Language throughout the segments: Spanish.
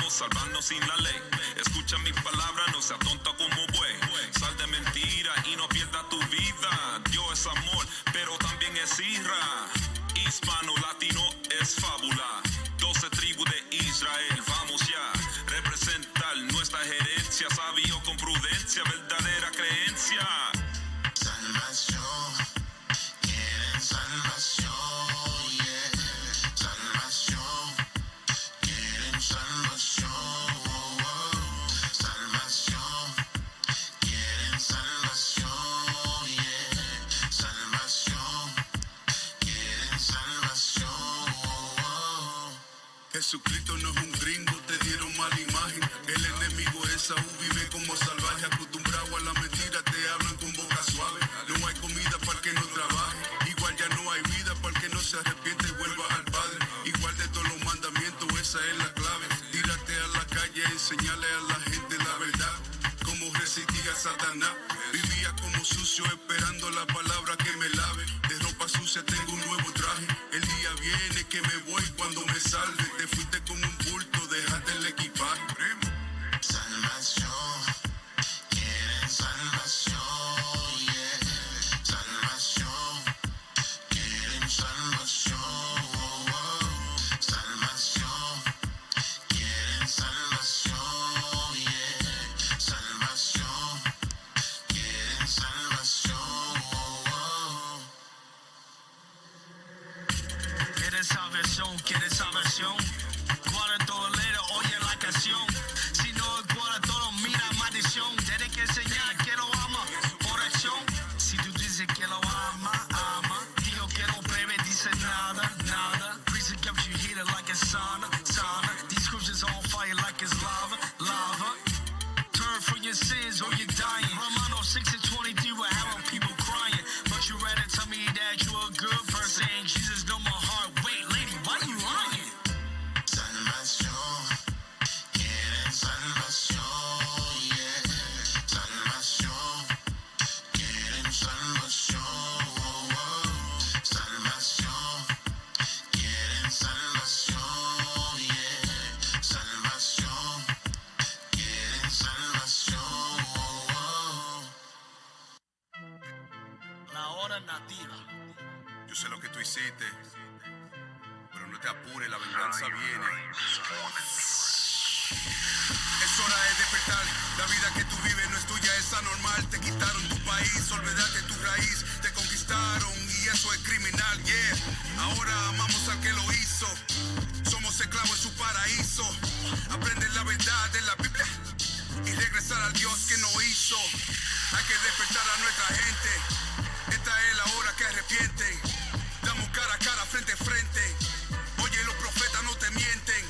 podemos salvarnos sin la ley. Escucha mi palabra, no sea tonta como buey. Sal de mentira y no pierdas tu vida. Dios es amor, pero también es ira. Hispano, latino es fábula. 12 tribus de Israel, vamos ya. Representar nuestra herencia, sabio con prudencia, verdadera creencia. Salvación, quieren salvación, yeah. Salvación, quieren salvación, oh, oh. Salvación, quieren salvación, yeah. Salvación, quieren salvación, oh, oh. Jesucristo no es un gringo, te dieron mala imagen. El enemigo es Saúl, vive como salvaje, acostumbrado a la mentira, te hablan con boca suave. No hay comida para el que no trabaje, igual ya no hay vida para el que no se arrepiente y vuelva al Padre. Igual de todos los mandamientos, esa es la clave. Tírate a la calle, enseñale a la gente la verdad. Cómo resistía a Satanás, vivía como sucio esperando la palabra que me lave. De ropa sucia tengo un nuevo traje, el día viene que me voy cuando me salve. Te fuiste como un bulto, dejaste el equipaje. Salvación, quieren salvación, yeah. Salvación, quieren salvación, oh, oh. Salvación, quieren salvación, yeah. Salvación, quieren salvación, oh, oh. Quieres salvación, quieres salvación. Guarda todo letra, oye la canción. Si no guarda todo, mira maldición. Tienes que enseñar que lo ama, oración. Si tú dices que lo ama, ama. Digo que no breve, dice nada, nada. Prison kept you heated like a sauna, sauna. These scriptures on fire like it's lava, lava. Turn from your sins or you're dying. Romanos 6:23 will have people crying. But you rather tell me that you're a good person. Jesus know my heart. Wait, lady, why you lying? Salvación, quieren salvación, yeah. Salvación, quieren salvación, oh, oh. Salvación, quieren salvación, yeah. Salvación, quieren salvación, oh, oh. La hora nativa. Yo sé lo que tú hiciste, pero no te apures, la venganza viene. Es hora de despertar, la vida que tú vives no es tuya, es anormal. Te quitaron tu país, olvídate tu raíz. Te conquistaron y eso es criminal, yeah. Ahora amamos al que lo hizo, somos esclavos en su paraíso. Aprende la verdad de la Biblia y regresar al Dios que nos hizo. Hay que despertar a nuestra gente, esta es la hora que arrepienten. Damos cara a cara, frente a frente. Oye, los profetas no te mienten.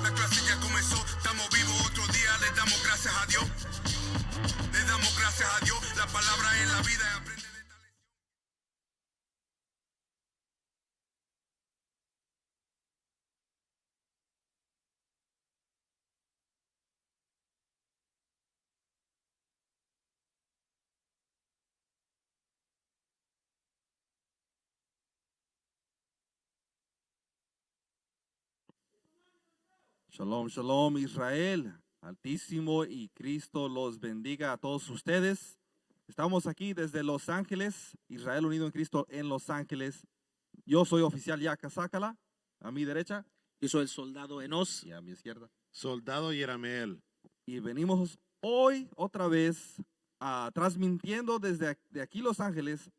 La clase ya comenzó, estamos vivos otro día. Le damos gracias a Dios. Le damos gracias a Dios. La palabra en la vida aprende de esta lección. Shalom, shalom Israel, Altísimo y Cristo los bendiga a todos ustedes. Estamos aquí desde Los Ángeles, Israel Unido en Cristo en Los Ángeles. Yo soy oficial Yaka Sácala, a mi derecha. Yo soy el soldado Enos. Y a mi izquierda. Soldado Yerameel. Y venimos hoy otra vez transmitiendo desde de aquí Los Ángeles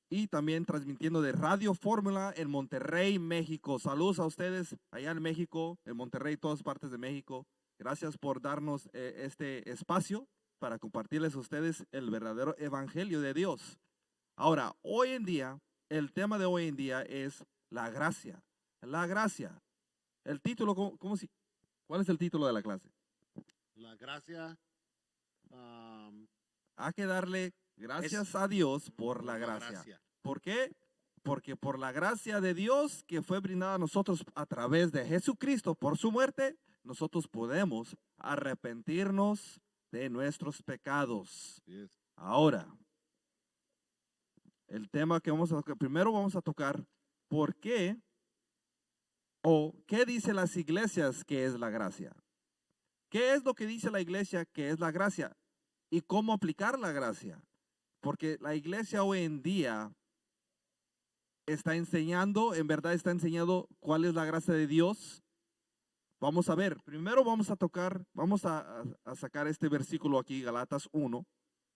y también transmitiendo de Radio Fórmula en Monterrey, México. Saludos a ustedes allá en México, en Monterrey, todas partes de México. Gracias por darnos este espacio para compartirles a ustedes el verdadero evangelio de Dios. Ahora, hoy en día, el tema de hoy en día es la gracia. La gracia. El título, ¿cuál es el título de la clase? La gracia. Hay que darle gracias a Dios por la gracia. ¿Por qué? Porque por la gracia de Dios que fue brindada a nosotros a través de Jesucristo por su muerte, nosotros podemos arrepentirnos de nuestros pecados. Yes. Ahora, el tema que primero vamos a tocar, ¿por qué ¿O qué dice las iglesias que es la gracia? ¿Qué es lo que dice la iglesia que es la gracia? ¿Y cómo aplicar la gracia? Porque la iglesia hoy en día está enseñando, en verdad está enseñando cuál es la gracia de Dios. Vamos a ver, primero vamos a sacar este versículo aquí, Galatas 1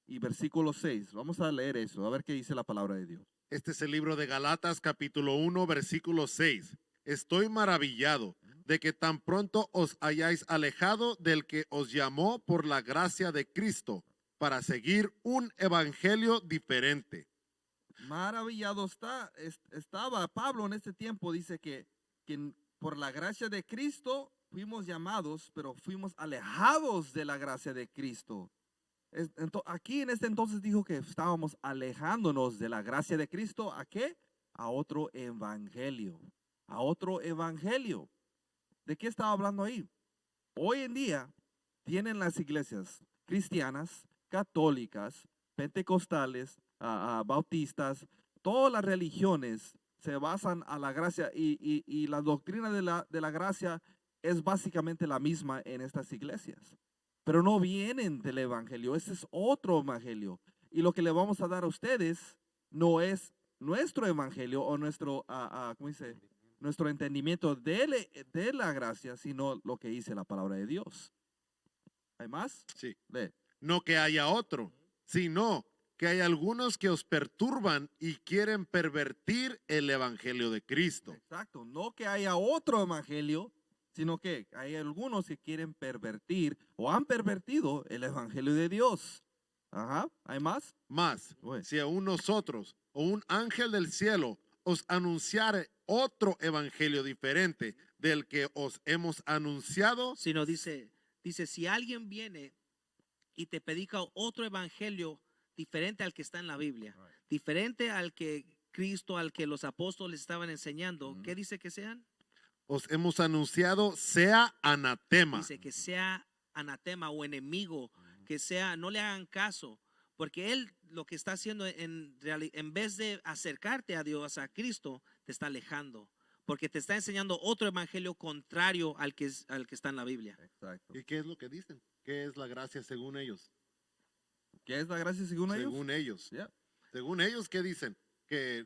y versículo 6. Vamos a leer eso, a ver qué dice la palabra de Dios. Este es el libro de Galatas, capítulo 1, versículo 6. Estoy maravillado de que tan pronto os hayáis alejado del que os llamó por la gracia de Cristo para seguir un evangelio diferente. Maravillado estaba Pablo en este tiempo, dice que por la gracia de Cristo fuimos llamados, pero fuimos alejados de la gracia de Cristo. Aquí en este entonces dijo que estábamos alejándonos de la gracia de Cristo. ¿A qué? A otro evangelio. A otro evangelio. ¿De qué estaba hablando ahí? Hoy en día tienen las iglesias cristianas, católicas, pentecostales, bautistas, todas las religiones se basan a la gracia y la doctrina de la gracia es básicamente la misma en estas iglesias. Pero no vienen del evangelio, ese es otro evangelio. Y lo que le vamos a dar a ustedes no es nuestro evangelio o nuestro, ¿cómo dice? Nuestro entendimiento de la gracia, sino lo que dice la palabra de Dios. ¿Hay más? Sí. Lee. No que haya otro, sino que hay algunos que os perturban y quieren pervertir el evangelio de Cristo. Exacto, no que haya otro evangelio, sino que hay algunos que quieren pervertir o han pervertido el evangelio de Dios. Ajá, ¿hay más? Más, Bueno. si aún nosotros o un ángel del cielo os anunciare otro evangelio diferente del que os hemos anunciado, Sino dice, si alguien viene y te predica otro evangelio diferente al que está en la Biblia, diferente al que Cristo, al que los apóstoles estaban enseñando, ¿qué dice que sean? os hemos anunciado, sea anatema. Dice que sea anatema o enemigo, que sea, no le hagan caso, porque él lo que está haciendo en vez de acercarte a Dios, a Cristo, te está alejando, porque te está enseñando otro evangelio contrario al que está en la Biblia. Exacto. ¿Y qué es lo que dicen? ¿Qué es la gracia según ellos? ¿Qué es la gracia según ellos? Según ellos. Yeah. Según ellos, ¿qué dicen? Que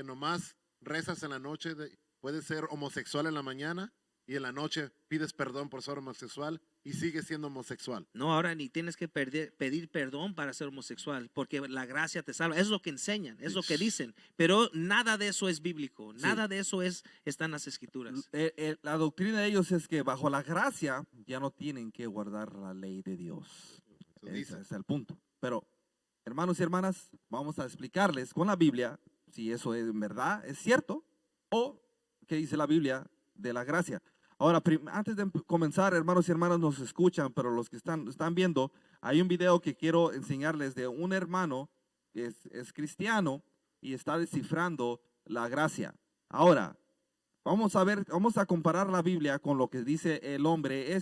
nomás rezas en la noche, puedes ser homosexual en la mañana y en la noche pides perdón por ser homosexual y sigues siendo homosexual. No, ahora ni tienes que pedir perdón para ser homosexual, porque la gracia te salva. Es lo que enseñan, es lo que dicen, pero nada de eso es bíblico, nada de eso está en las escrituras. La doctrina de ellos es que bajo la gracia ya no tienen que guardar la ley de Dios. Eso Ese dicen. es el punto. Pero, hermanos y hermanas, vamos a explicarles con la Biblia si eso en verdad es cierto o qué dice la Biblia de la gracia. Ahora, antes de comenzar, hermanos y hermanas nos escuchan, pero los que están viendo, hay un video que quiero enseñarles de un hermano que es cristiano y está descifrando la gracia. Ahora, vamos a comparar la Biblia con lo que dice el hombre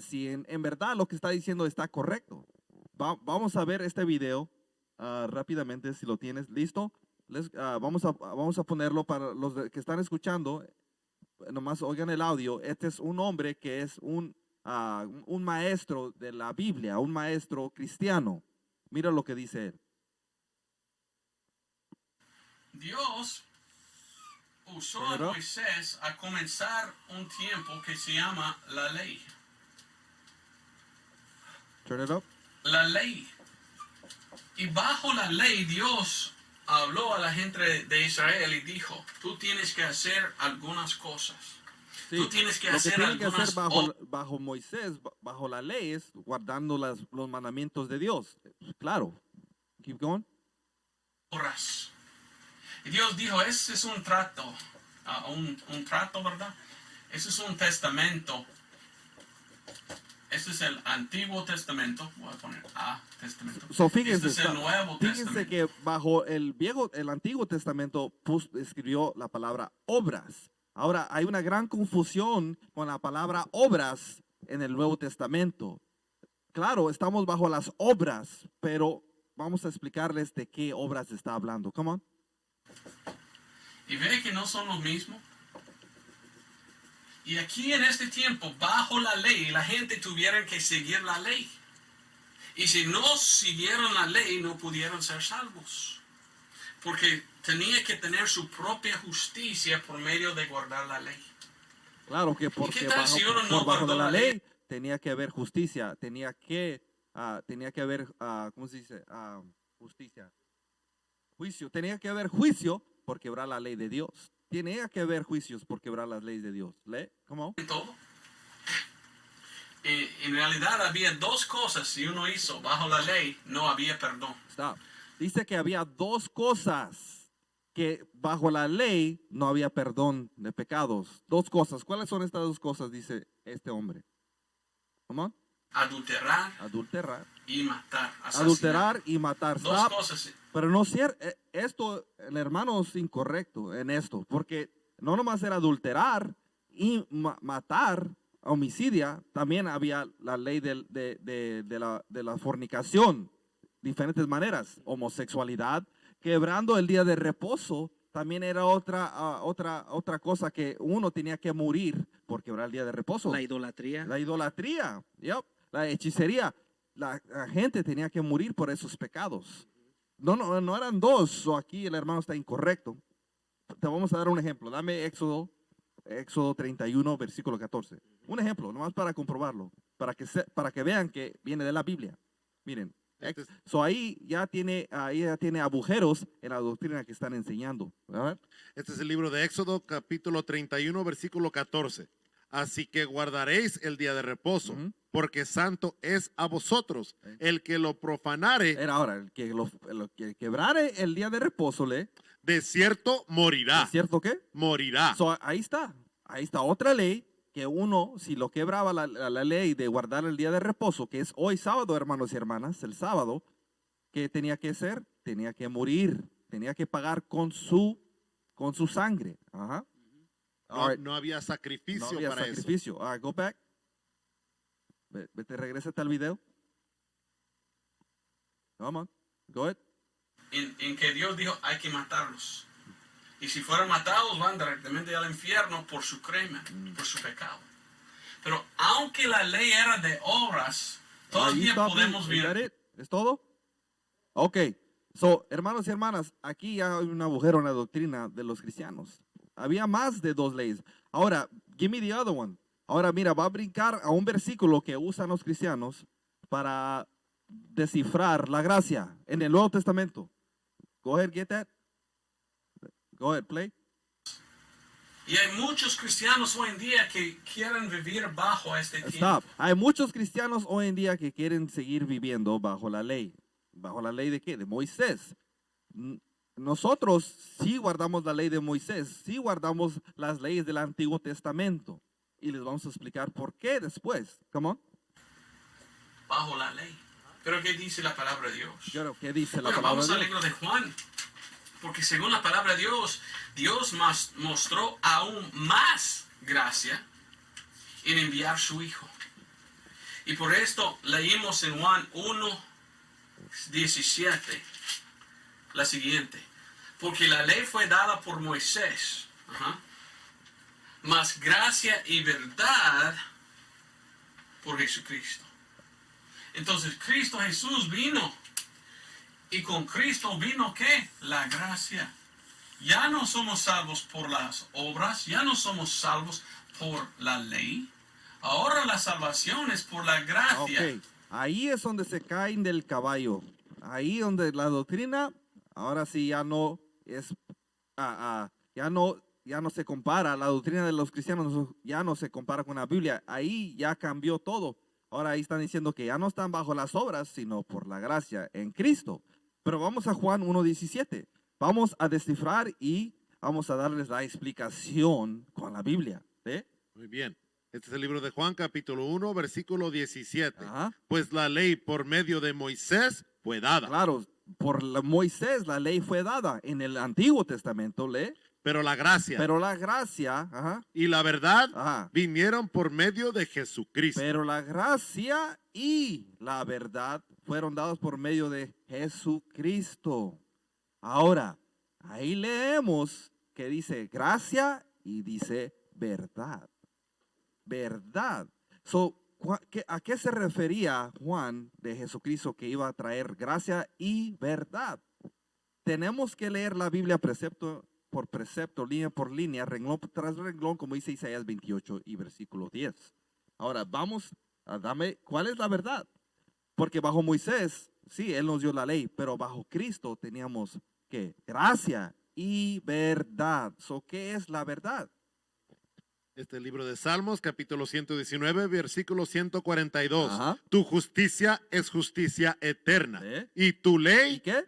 si en verdad lo que está diciendo está correcto. Vamos a ver este video rápidamente, si lo tienes listo. Vamos a ponerlo para los que están escuchando. Nomás oigan el audio. Este es un hombre que es un maestro de la Biblia, un maestro cristiano. Mira lo que dice él. Dios usó a Pero- Moisés a comenzar un tiempo que se llama la ley. Turn it up. La ley. Y bajo la ley Dios habló a la gente de Israel y dijo, tú tienes que hacer algunas cosas. Sí, Tú tienes que lo que hacer tienen que hacer algunas bajo Moisés, bajo la ley, es guardando los mandamientos de Dios. Claro. Keep going. obras. Y Dios dijo, ese es un trato, un trato, ¿verdad? Ese es un testamento. Este es el Antiguo Testamento. Voy a poner Testamento. So, fíjense, Este es el Nuevo fíjense Testamento. que bajo el Antiguo Testamento escribió la palabra obras. Ahora hay una gran confusión con la palabra obras en el Nuevo Testamento. Claro, estamos bajo las obras, pero vamos a explicarles de qué obras está hablando. Come on. Y ve que no son los mismos. Y aquí en este tiempo, bajo la ley, la gente tuviera que seguir la ley. Y si no siguieron la ley, no pudieron ser salvos. Porque tenía que tener su propia justicia por medio de guardar la ley. Claro que porque qué tal si uno no por bajo guardó de la la ley ley? tenía que haber justicia, tenía que haber, ¿cómo se dice? Justicia. Juicio, tenía que haber juicio por quebrar la ley de Dios. Tenía que haber juicios por quebrar las leyes de Dios. ¿Lee? ¿Cómo? Todo. En realidad había dos cosas. Si uno hizo bajo la ley, no había perdón. Stop. Dice que había dos cosas que bajo la ley no había perdón de pecados. Dos cosas. ¿Cuáles son estas dos cosas? Dice este hombre. ¿Cómo? Adulterar Adulterar. y matar. Asesinar. Adulterar y matar. Dos Stop. cosas. Pero no es cierto, esto, el hermano es incorrecto en esto, porque no nomás era adulterar y matar, homicidia, también había la ley de la fornicación, diferentes maneras, homosexualidad, quebrando el día de reposo, también era otra cosa que uno tenía que morir por quebrar el día de reposo. La idolatría. La idolatría, la hechicería, la gente tenía que morir por esos pecados. No eran dos, o aquí el hermano está incorrecto. Te vamos a dar un ejemplo. Dame Éxodo 31, versículo 14. Un ejemplo, nomás para comprobarlo, para que vean que viene de la Biblia. Miren, ahí ya tiene agujeros en la doctrina que están enseñando. ¿Verdad? Este es el libro de Éxodo, capítulo 31, versículo 14. Así que guardaréis el día de reposo, porque santo es a vosotros. El que lo profanare, Era ahora, el que quebrare el día de reposo, de cierto morirá. ¿es cierto qué? Morirá. Ahí está otra ley que uno, si lo quebraba la ley de guardar el día de reposo, que es hoy sábado, hermanos y hermanas, el sábado, ¿qué tenía que hacer? Tenía que morir, tenía que pagar con su sangre. Ajá. No había sacrificio No había para sacrificio. All right, go back. Vete, regrésate al video. Come on, go ahead. En que Dios dijo hay que matarlos. Y si fueran matados van directamente al infierno por su crimen, por su pecado. Pero aunque la ley era de obras, todavía podemos ver. ¿Es todo? Ok. Hermanos y hermanas, aquí ya hay un agujero en la doctrina de los cristianos. Había más de dos leyes. Ahora, give me the other one. Ahora mira, va a brincar a un versículo que usan los cristianos para descifrar la gracia en el Nuevo Testamento. Go ahead, get that. Go ahead, play. Y hay muchos cristianos hoy en día que quieren vivir bajo este tiempo. Stop. Hay muchos cristianos hoy en día que quieren seguir viviendo bajo la ley. ¿Bajo la ley de qué? De Moisés. Nosotros sí guardamos la ley de Moisés, sí guardamos las leyes del Antiguo Testamento. Y les vamos a explicar por qué después. Come on. Bajo la ley. Pero ¿qué dice la palabra de Dios? ¿Qué dice la Bueno, palabra vamos de al Dios? libro de Juan. Porque según la palabra de Dios, Dios mostró aún más gracia en enviar su Hijo. Y por esto leímos en Juan 1:17 la siguiente. Porque la ley fue dada por Moisés, mas gracia y verdad por Jesucristo. Entonces Cristo Jesús vino. Y con Cristo vino ¿qué? La gracia. Ya no somos salvos por las obras, ya no somos salvos por la ley. Ahora la salvación es por la gracia. Ok, ahí es donde se caen del caballo. Ahí donde la doctrina, ahora sí ya no es, ya no se compara. La doctrina de los cristianos ya no se compara con la Biblia. Ahí ya cambió todo. Ahora ahí están diciendo que ya no están bajo las obras, sino por la gracia en Cristo. Pero vamos a Juan 1:17. Vamos a descifrar y vamos a darles la explicación con la Biblia. Muy bien. Este es el libro de Juan, capítulo 1, versículo 17. Ajá. Pues la ley por medio de Moisés fue dada. Claro, por Moisés la ley fue dada en el Antiguo Testamento, Pero la gracia pero la gracia, y la verdad ajá, vinieron por medio de Jesucristo. pero la gracia y la verdad fueron dados por medio de Jesucristo. Ahora, ahí leemos que dice gracia y dice verdad. verdad. So, ¿a qué se refería Juan de Jesucristo que iba a traer gracia y verdad? Tenemos que leer la Biblia precepto por precepto, línea por línea, renglón tras renglón, como dice Isaías 28 y versículo 10. Ahora vamos a darme cuál es la verdad. Porque bajo Moisés, sí, él nos dio la ley, pero bajo Cristo teníamos ¿qué? Gracia y verdad. So, ¿qué es la verdad? Este libro de Salmos, capítulo 119, versículo 142. Ajá. Tu justicia es justicia eterna. ¿Eh? Y tu ¿Y ley, qué?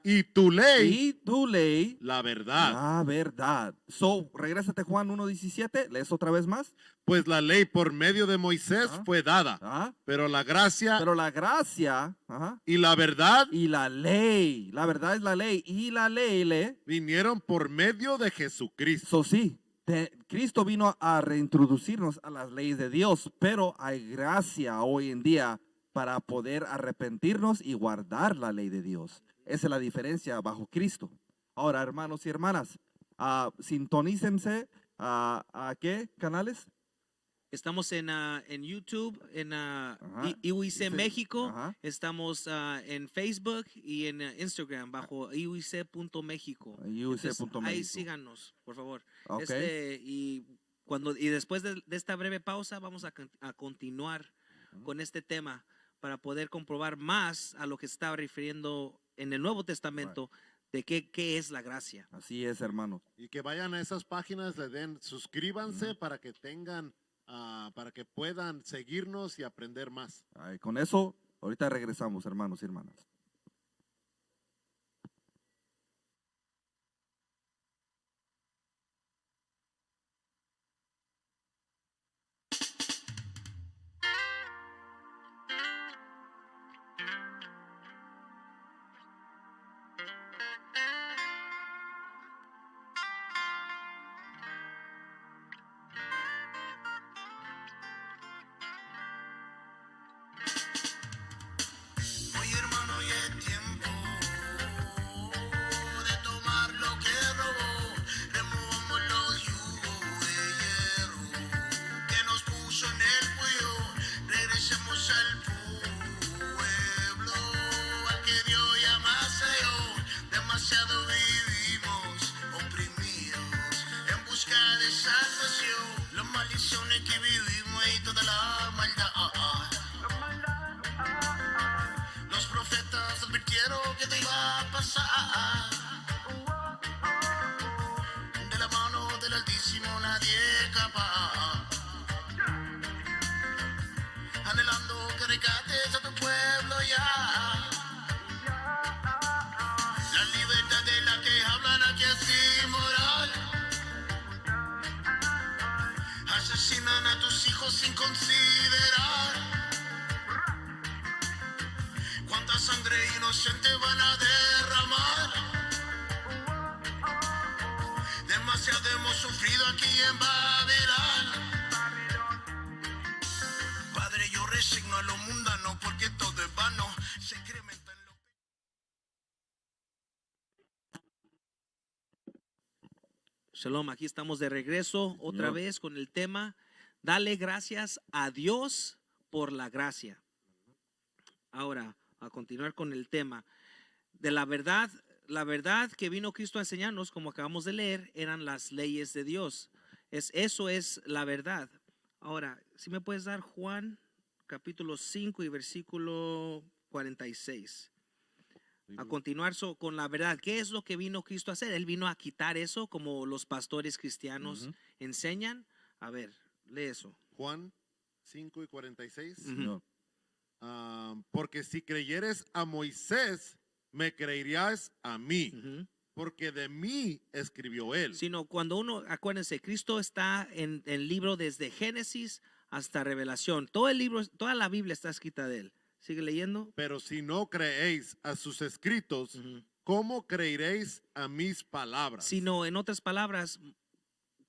y tu ley, Y tu ley, la verdad. la verdad. So, regrésate Juan 1:17, lees otra vez más. Pues la ley por medio de Moisés Ajá. fue dada, Ajá. pero la gracia Pero la gracia, ajá, y la verdad y la ley, la verdad es la ley, y la ley, vinieron por medio de Jesucristo. so sí, Cristo vino a reintroducirnos a las leyes de Dios, pero hay gracia hoy en día para poder arrepentirnos y guardar la ley de Dios. Esa es la diferencia bajo Cristo. Ahora, hermanos y hermanas, sintonícense a ¿qué canales? Estamos en YouTube, en Ajá. IUIC México. Ajá. Estamos en Facebook y en Instagram bajo iuic.mexico. IUIC.México. Ahí síganos, por favor. Ok. Y después de esta breve pausa vamos a continuar con este tema para poder comprobar más a lo que se está refiriendo en el Nuevo Testamento de qué es la gracia. Así es, hermanos. Y que vayan a esas páginas, le den, suscríbanse para que tengan, para que puedan seguirnos y aprender más. Ay, con eso, ahorita regresamos, hermanos y hermanas. Oye hermano, y es tiempo de tomar lo que robó, removamos los yugos de hierro que nos puso en el cuello, regresemos al pueblo al que Dios llama Señor. Demasiado vivimos oprimidos en busca de salvación, las maldiciones que vivimos y toda la maldad. Los profetas advirtieron que te iba a pasar. De la mano del Altísimo nadie capaz. Anhelando que rescates a tu pueblo ya. La libertad de la que hablan aquí es inmoral. Asesinan a tus hijos sin considerar. ¿Cuánta sangre inocente van a derramar? Demasiado hemos sufrido aquí en Babilonia. Padre, yo resigno a lo mundano porque todo es vano. Se incrementa en lo... Shalom, aquí estamos de regreso otra vez con el tema, dale gracias a Dios por la gracia. Ahora, a continuar con el tema de la verdad que vino Cristo a enseñarnos, como acabamos de leer, eran las leyes de Dios. Eso es la verdad. Ahora, si me puedes dar Juan capítulo 5 y versículo 46. A continuar con la verdad. ¿Qué es lo que vino Cristo a hacer? Él vino a quitar eso como los pastores cristianos enseñan. A ver, lee eso. Juan 5 y 46. Señor. Porque si creyeres a Moisés, me creerías a mí, porque de mí escribió él. Sino cuando acuérdense, Cristo está en el libro desde Génesis hasta Revelación. Todo el libro, toda la Biblia está escrita de él. Sigue leyendo. Pero si no creéis a sus escritos, ¿cómo creeréis a mis palabras? Sino, en otras palabras,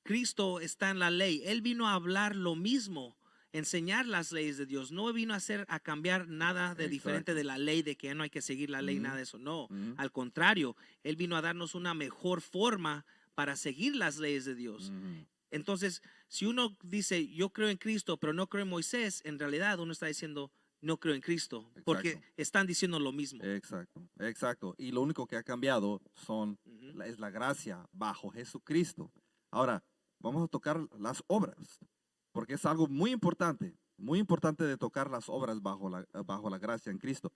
Cristo está en la ley. Él vino a hablar lo mismo, enseñar las leyes de Dios. No vino a cambiar nada de diferente de la ley, de que no hay que seguir la ley, nada de eso. No, al contrario, Él vino a darnos una mejor forma para seguir las leyes de Dios. Entonces, si uno dice yo creo en Cristo, pero no creo en Moisés, en realidad uno está diciendo no creo en Cristo, porque Exacto. están diciendo lo mismo. Exacto, exacto. Y lo único que ha cambiado Ujú. es la gracia bajo Jesucristo. Ahora, vamos a tocar las obras, porque es algo muy importante de tocar las obras bajo la gracia en Cristo.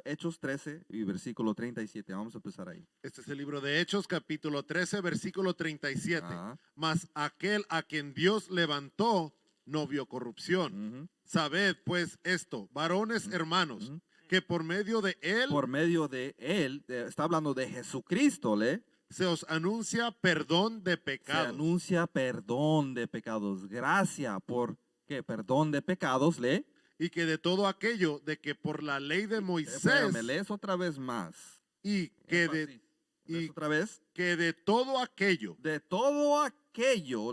Hechos 13 y versículo 37. Vamos a empezar ahí. Este es el libro de Hechos, capítulo 13, versículo 37. Ajá. Mas aquel a quien Dios levantó no vio corrupción. Ujú. Sabed pues esto, varones hermanos, Ujú. que por medio de él Por medio de él, está hablando de Jesucristo, se os anuncia perdón de se pecados. anuncia perdón de pecados. Gracia por qué perdón de pecados, Y que de todo aquello de que por la ley de Moisés Espérame, lees otra vez más. y que Énfasis. de, ¿Lees y otra vez? que de todo aquello De todo aquello,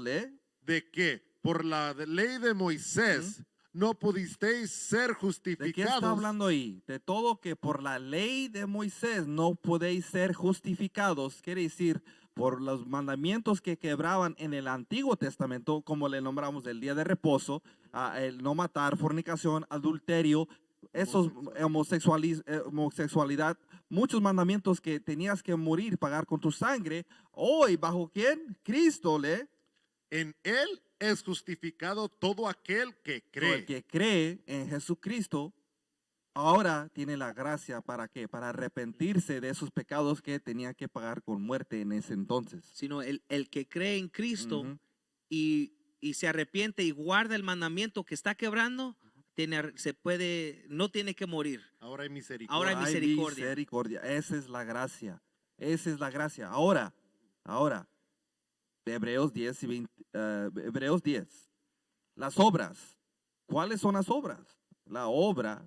de que por la ley de Moisés no pudisteis ser ¿de qué está justificados hablando ahí? De todo que por la ley de Moisés no podéis ser justificados. Quiere decir, por los mandamientos que quebraban en el Antiguo Testamento, como le nombramos el día de reposo, el no matar, fornicación, adulterio, esos homosexualidad, muchos mandamientos que tenías que morir, pagar con tu sangre. Hoy, ¿bajo quién? Cristo, en él es justificado todo aquel que So, cree. el que cree en Jesucristo ahora tiene la gracia para qué? Para arrepentirse de esos pecados que tenía que pagar con muerte en ese entonces. Sino el que cree en Cristo Ujú. y se arrepiente y guarda el mandamiento que está quebrando, no tiene que morir. Ahora hay misericordia. Ahora hay misericordia. misericordia. Esa es la gracia. Esa es la gracia. Ahora, Hebreos 10 y 20, Hebreos 10. Las obras. ¿Cuáles son las obras? La obra.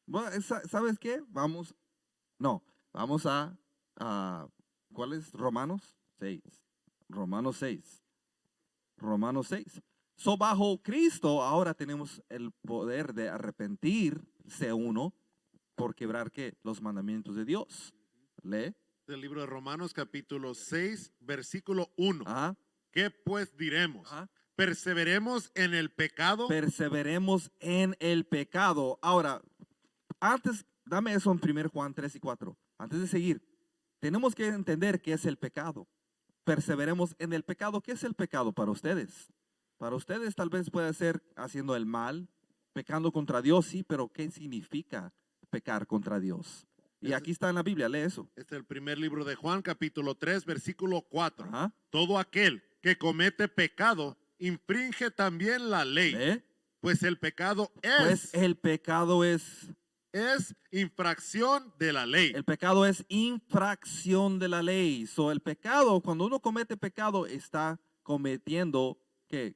Bueno, ¿sabes qué? Vamos a ¿cuál es? Romanos 6. Romanos 6. Romanos 6. So, bajo Cristo ahora tenemos el poder de arrepentirse uno por quebrar ¿qué? Los mandamientos de Dios. Lee. Del libro de Romanos, capítulo 6, versículo 1. Ajá. ¿Qué pues diremos? Ajá. ¿Perseveremos en el pecado? Perseveremos en el pecado. Ahora, antes, dame eso en 1 Juan 3 y 4. Antes de seguir, tenemos que entender qué es el pecado. Perseveremos en el pecado. ¿Qué es el pecado para ustedes? Para ustedes tal vez puede ser haciendo el mal, pecando contra Dios, sí, pero ¿qué significa pecar contra Dios? Y aquí está en la Biblia, lee eso. Este es el primer libro de Juan, capítulo 3, versículo 4. Ajá. Todo aquel que comete pecado infringe también la ley, Lee. pues el pecado Pues el pecado es infracción de la ley. El pecado es infracción de la ley. So, el pecado, cuando uno comete pecado, está cometiendo,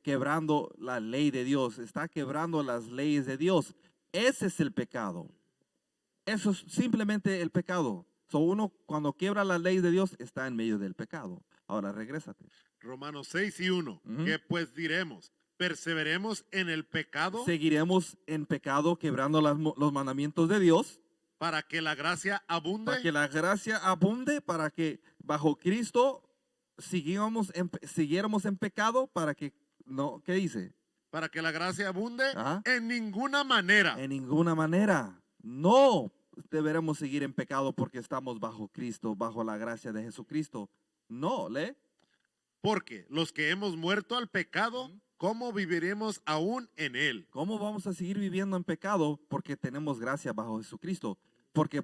quebrando la ley de Dios, está quebrando las leyes de Dios. Ese es el pecado. Eso es simplemente el pecado. So, uno cuando quiebra la ley de Dios está en medio del pecado. Ahora regrésate. Romanos 6 y 1. Ujú. ¿Qué pues diremos? ¿Perseveremos en el pecado Seguiremos en pecado quebrando los mandamientos de Dios para que la gracia abunde? para que la gracia abunde, para que bajo Cristo siguiéramos en pecado, para que no, ¿qué dice? Para que la gracia abunde. Ajá. En ninguna manera. En ninguna manera. No deberemos seguir en pecado porque estamos bajo Cristo, bajo la gracia de Jesucristo. No, Porque los que hemos muerto al pecado, ¿cómo viviremos aún en él? ¿cómo vamos a seguir viviendo en pecado? Porque tenemos gracia bajo Jesucristo. Porque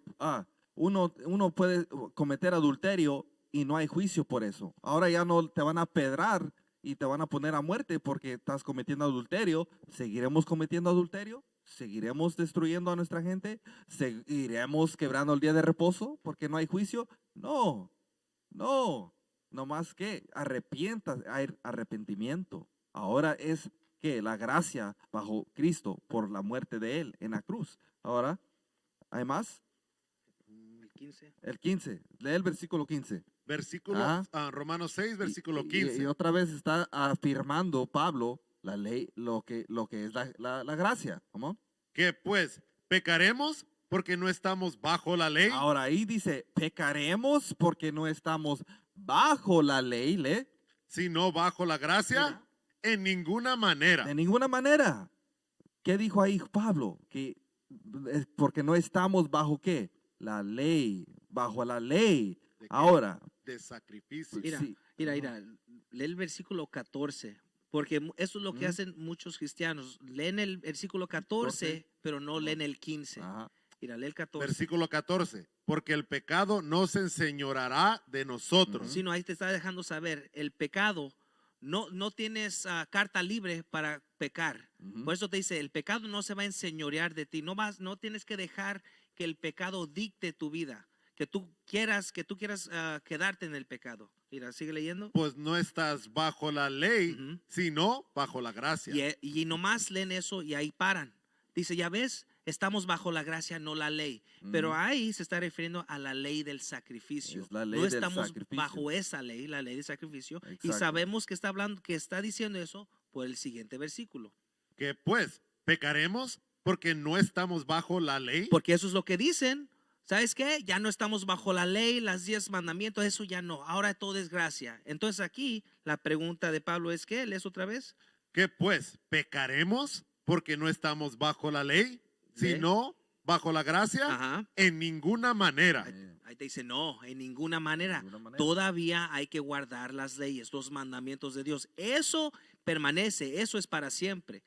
uno puede cometer adulterio y no hay juicio por eso. Ahora ya no te van a pedrar y te van a poner a muerte porque estás cometiendo adulterio. ¿Seguiremos cometiendo adulterio? ¿Seguiremos destruyendo a nuestra gente? ¿Seguiremos quebrando el día de reposo porque no hay juicio? No, no más que hay arrepentimiento. Ahora es que la gracia bajo Cristo por la muerte de Él en la cruz. Ahora, ¿hay más? El 15. El 15, lee el versículo 15. Versículo, Romanos 6, versículo Y 15. otra vez está afirmando Pablo la ley, lo que es la gracia. ¿Cómo? Que pues pecaremos porque no estamos bajo la ley. Ahora ahí dice, pecaremos porque no estamos bajo la ley, sino bajo la gracia, en ninguna manera. De ninguna manera. ¿Qué dijo ahí Pablo? Que es porque no estamos bajo ¿qué? La ley, bajo la ley. ¿De qué? Ahora, De sacrificio. Mira, sí. mira, lee el versículo 14, porque eso es lo que hacen muchos cristianos. Leen el versículo 14, pero no leen el 15. Ajá. Mira, lee el 14. Versículo 14. Porque el pecado no se enseñoreará de nosotros. Sino ahí te está dejando saber, el pecado, no tienes carta libre para pecar. Ujú. Por eso te dice, el pecado no se va a enseñorear de ti. No tienes que dejar que el pecado dicte tu vida. Que tú quieras quedarte en el pecado. Mira, sigue leyendo. Pues no estás bajo la ley, Ujú. sino bajo la gracia. Y nomás leen eso y ahí paran. Dice, ya ves, estamos bajo la gracia, no la ley. Pero ahí se está refiriendo a la ley del sacrificio. Es la ley no del estamos sacrificio. bajo esa ley, la ley del sacrificio. Y Exacto. sabemos que está diciendo eso por el siguiente versículo. Que pues pecaremos porque no estamos bajo la ley. Porque eso es lo que dicen. ¿Sabes qué? Ya no estamos bajo la ley, las 10 mandamientos, eso ya no. Ahora todo es gracia. Entonces aquí la pregunta de Pablo es ¿qué? ¿Lees otra vez? Que pues pecaremos porque no estamos bajo la ley, ¿Ve? sino bajo la gracia, Ajá. en ninguna manera. Ahí te dice, no, en ninguna manera. ninguna manera. Todavía hay que guardar las leyes, los mandamientos de Dios. Eso permanece, eso es para siempre.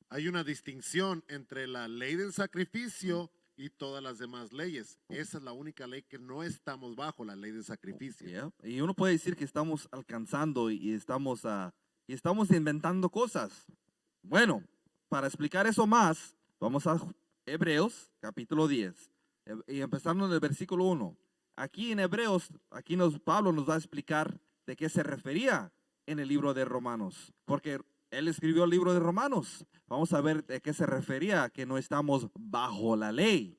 Hay una distinción entre la ley del sacrificio y todas las demás leyes. Esa es la única ley que no estamos bajo, la ley del sacrificio. Yeah. Y uno puede decir que estamos alcanzando y estamos inventando cosas. Bueno, para explicar eso más, vamos a Hebreos capítulo 10 y empezando en el versículo 1. Aquí en Hebreos, Pablo nos va a explicar de qué se refería en el libro de Romanos, porque él escribió el libro de Romanos. Vamos a ver de qué se refería, que no estamos bajo la ley.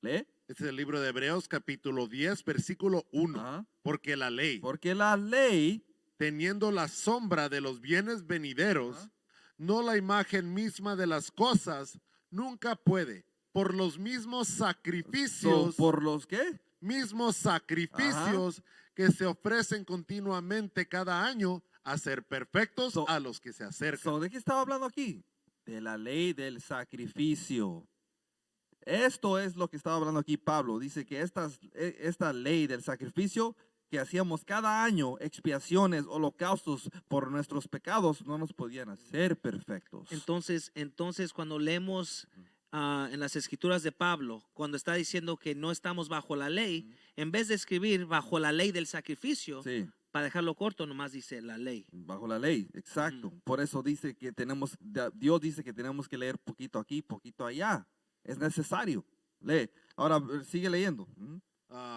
¿Lee? Este es el libro de Hebreos capítulo 10, versículo 1. Ajá. Porque la ley, Porque la ley, teniendo la sombra de los bienes venideros, Ajá. no la imagen misma de las cosas, nunca puede, por los mismos sacrificios, ¿por los qué? mismos sacrificios que se ofrecen continuamente cada año, a ser perfectos So- a los que se acercan. ¿De qué estaba hablando aquí? De la ley del sacrificio. Esto es lo que estaba hablando aquí Pablo. Dice que esta ley del sacrificio que hacíamos cada año, expiaciones, holocaustos por nuestros pecados, no nos podían hacer perfectos. Entonces cuando leemos en las escrituras de Pablo, cuando está diciendo que no estamos bajo la ley, en vez de escribir bajo la ley del sacrificio, Sí, para dejarlo corto, nomás dice la ley. bajo la ley, exacto. Por eso dice que Dios dice que tenemos que leer poquito aquí, poquito allá. Es necesario. Lee. Ahora sigue leyendo.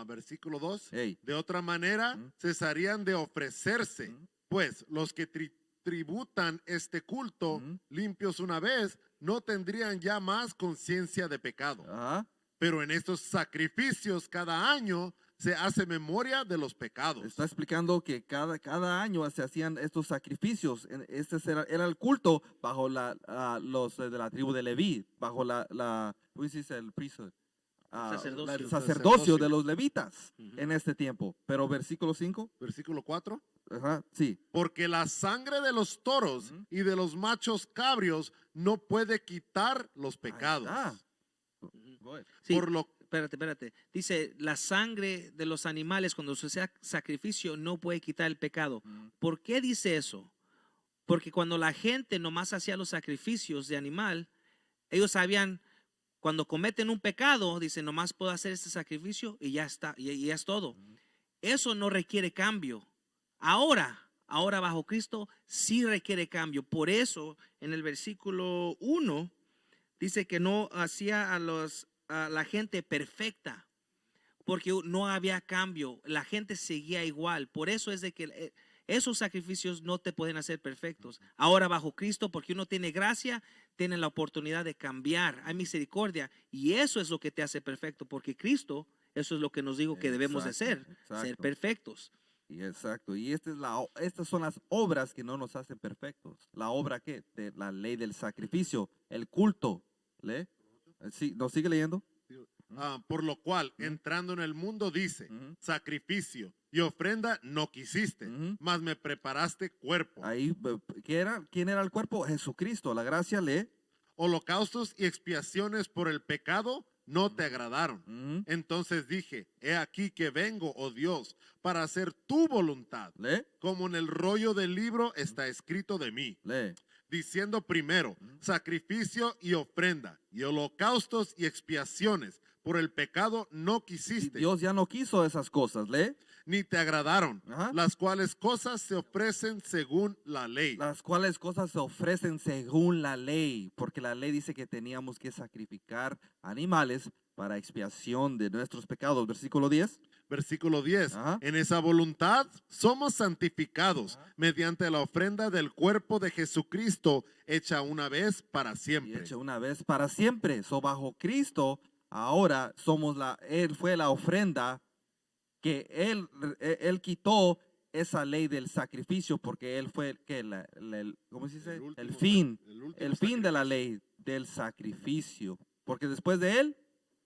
Versículo 2. Hey. De otra manera, cesarían de ofrecerse, pues los que tributan este culto limpios una vez, no tendrían ya más conciencia de pecado. Ajá. Pero en estos sacrificios cada año se hace memoria de los pecados. Está explicando que cada año se hacían estos sacrificios. Este era el culto bajo los de la tribu de Leví, bajo ¿cómo se dice? El priesthood. Sacerdocio. El sacerdocio de los levitas en este tiempo. Pero versículo 5. Versículo 4. Ajá, sí. Porque la sangre de los toros y de los machos cabrios no puede quitar los pecados. Ahí está. Go ahead. Sí, Por lo espérate. Dice, la sangre de los animales cuando se hace sacrificio no puede quitar el pecado. ¿Por qué dice eso? Porque cuando la gente nomás hacía los sacrificios de animal, ellos sabían, cuando cometen un pecado, dicen, nomás puedo hacer este sacrificio y ya está, y ya es todo. Eso no requiere cambio. Ahora bajo Cristo sí requiere cambio. Por eso en el versículo 1 dice que no hacía a la gente perfecta, porque no había cambio, la gente seguía igual. Por eso es de que esos sacrificios no te pueden hacer perfectos. Ahora bajo Cristo, porque uno tiene gracia, tiene la oportunidad de cambiar, hay misericordia, y eso es lo que te hace perfecto, porque Cristo, eso es lo que nos dijo que debemos de ser Exacto. perfectos. Y exacto. Y estas son las obras que no nos hacen perfectos. La obra que de la ley del sacrificio, el culto. ¿Lee? Sí, ¿nos sigue leyendo? Por lo cual, entrando en el mundo, dice, Ujú. sacrificio y ofrenda no quisiste, Ujú. mas me preparaste cuerpo. Ahí, ¿quién era el cuerpo? Jesucristo. La gracia lee. Holocaustos y expiaciones por el pecado no te agradaron. Ujú. Entonces dije, he aquí que vengo, oh Dios, para hacer tu voluntad, Lee, como en el rollo del libro está escrito de mí, lee. diciendo primero, sacrificio y ofrenda, y holocaustos y expiaciones por el pecado no Y quisiste, Dios ya no quiso esas cosas. Lee. ni te agradaron, Ajá. las cuales cosas se ofrecen según la ley. Las cuales cosas se ofrecen según la ley, porque la ley dice que teníamos que sacrificar animales para expiación de nuestros pecados. Versículo 10. Versículo 10. Ajá. En esa voluntad somos santificados mediante la ofrenda del cuerpo de Jesucristo hecha una vez para Y siempre. hecho una vez para siempre. So bajo Cristo, ahora somos Él fue la ofrenda que Él quitó esa ley del sacrificio porque Él fue ¿cómo se dice? El fin de la ley del sacrificio. Porque después de Él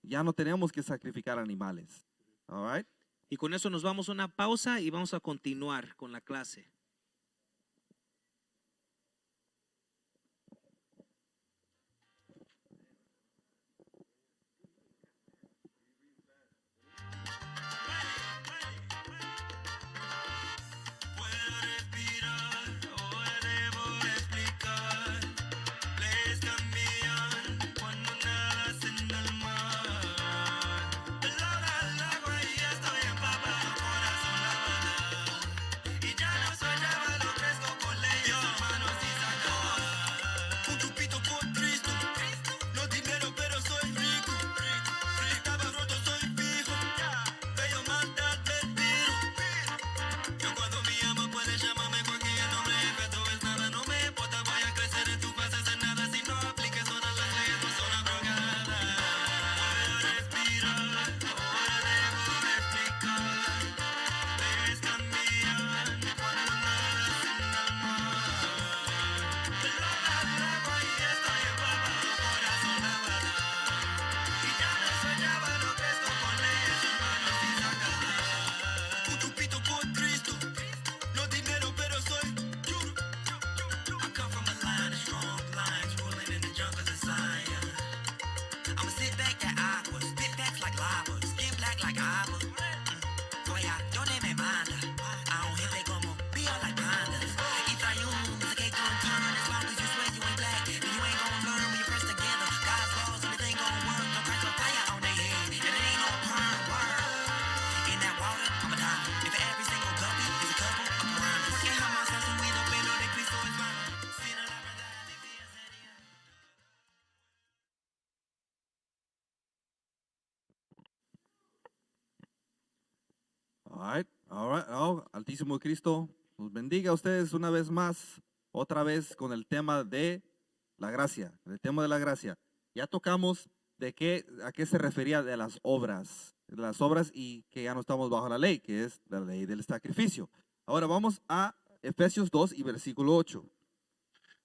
ya no teníamos que sacrificar animales. All right? Y con eso nos vamos a una pausa y vamos a continuar con la clase. Puedo respirar, ahora debo explicar. Leyes cambian cuando nadas en el mar. Pelada al agua y estoy empapado, corazón lavado. Y ya no soy llavado, crezco con leyes en manos y sacar. Un chupito por Cristo, no dinero pero soy rico. Estaba roto, soy fijo. Bello maldad del tiro. Yo cuando me amo puedes llamarme cualquier nombre, efecto es nada, no me importa, voy a crecer en tu fase en nada, si no apliques todas las leyes no son abrogadas. Puedo respirar, ahora debo explicar, leyes cambian cuando nadas en el mar. Pelada al agua y estoy empapado, corazón lavado, y ya no soy llavado, crezco con leyes en manos y sacadas. Un chupito por Cristo, no dinero pero soy duro. I come from a line of strong lines, rolling in the jungles of Zion. I'ma sit back that agua, spit facts like lava, skin black like lava. Boy, don't let me mind her. I don't hit they como be all like pandas. If I use a cake on turn, as long as you swear you ain't black, then you ain't gonna learn when you press together. God's laws and it ain't gonna work. No crack no fire on their head, and it ain't no perm word. In that water, I'ma die. If every single guppy is a couple, I'm around. Porque jamás has subido, pero de Cristo es vano. Sin la verdad, mi vida sería. All right. Oh, Altísimo Cristo, los bendiga a ustedes una vez más, otra vez con el tema de la gracia, el tema de la gracia. Ya tocamos a qué se refería de las obras y que ya no estamos bajo la ley, que es la ley del sacrificio. Ahora vamos a Efesios 2 y versículo 8.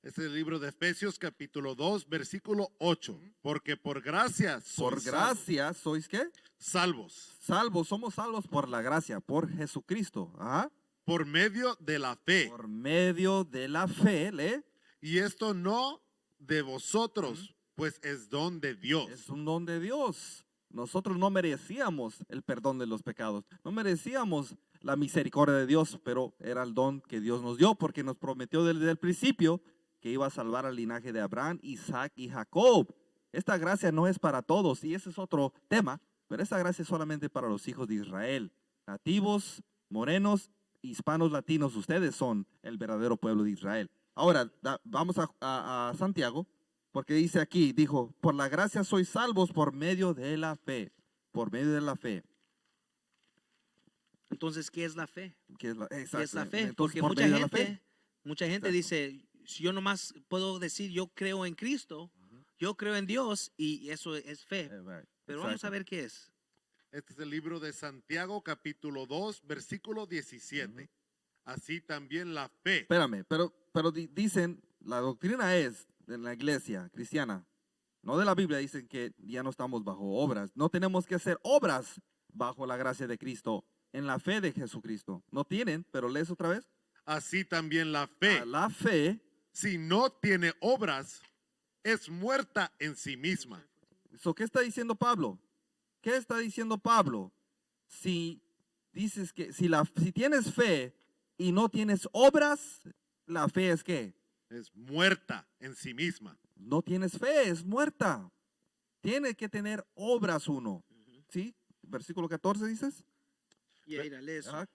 Este es el libro de Efesios capítulo 2, versículo 8. Porque por gracia Por sois gracia, ¿sois qué? salvos, Salvos, somos salvos por la gracia, por Jesucristo. Ajá. por medio de la fe. Por medio de la fe, lee. Y esto no de vosotros, pues es don de Dios. Es un don de Dios. Nosotros no merecíamos el perdón de los pecados. No merecíamos la misericordia de Dios, pero era el don que Dios nos dio porque nos prometió desde el principio que iba a salvar al linaje de Abraham, Isaac y Jacob. Esta gracia no es para todos y ese es otro tema, pero esta gracia es solamente para los hijos de Israel. Nativos, morenos, hispanos, latinos, ustedes son el verdadero pueblo de Israel. Ahora, vamos a Santiago. Porque dice aquí, dijo, por la gracia sois salvos por medio de la fe. Por medio de la fe. Entonces, ¿qué es la fe? Que es ¿Qué exacto. es la fe? Entonces, Porque por mucha medio de la fe. gente Exacto. dice, si yo nomás puedo decir yo creo en Cristo, yo creo en Dios y eso es fe. Right. Pero vamos Exacto. a ver qué es. Este es el libro de Santiago capítulo 2, versículo 17. Así también la fe. Espérame, pero dicen, la doctrina es de la iglesia cristiana, no de la Biblia, dicen que ya no estamos bajo obras. No tenemos que hacer obras bajo la gracia de Cristo, en la fe de Jesucristo. No tienen, pero lees otra vez. Así también la fe, La fe, si no tiene obras, es muerta en sí misma. ¿qué está diciendo Pablo? ¿Qué está diciendo Pablo? Si dices que si tienes fe y no tienes obras, la fe es ¿qué? Es muerta en sí misma. No tienes fe, es muerta. Tiene que tener obras uno. ¿Sí? Versículo 14 dices. Y ahí lee eso. Ajá.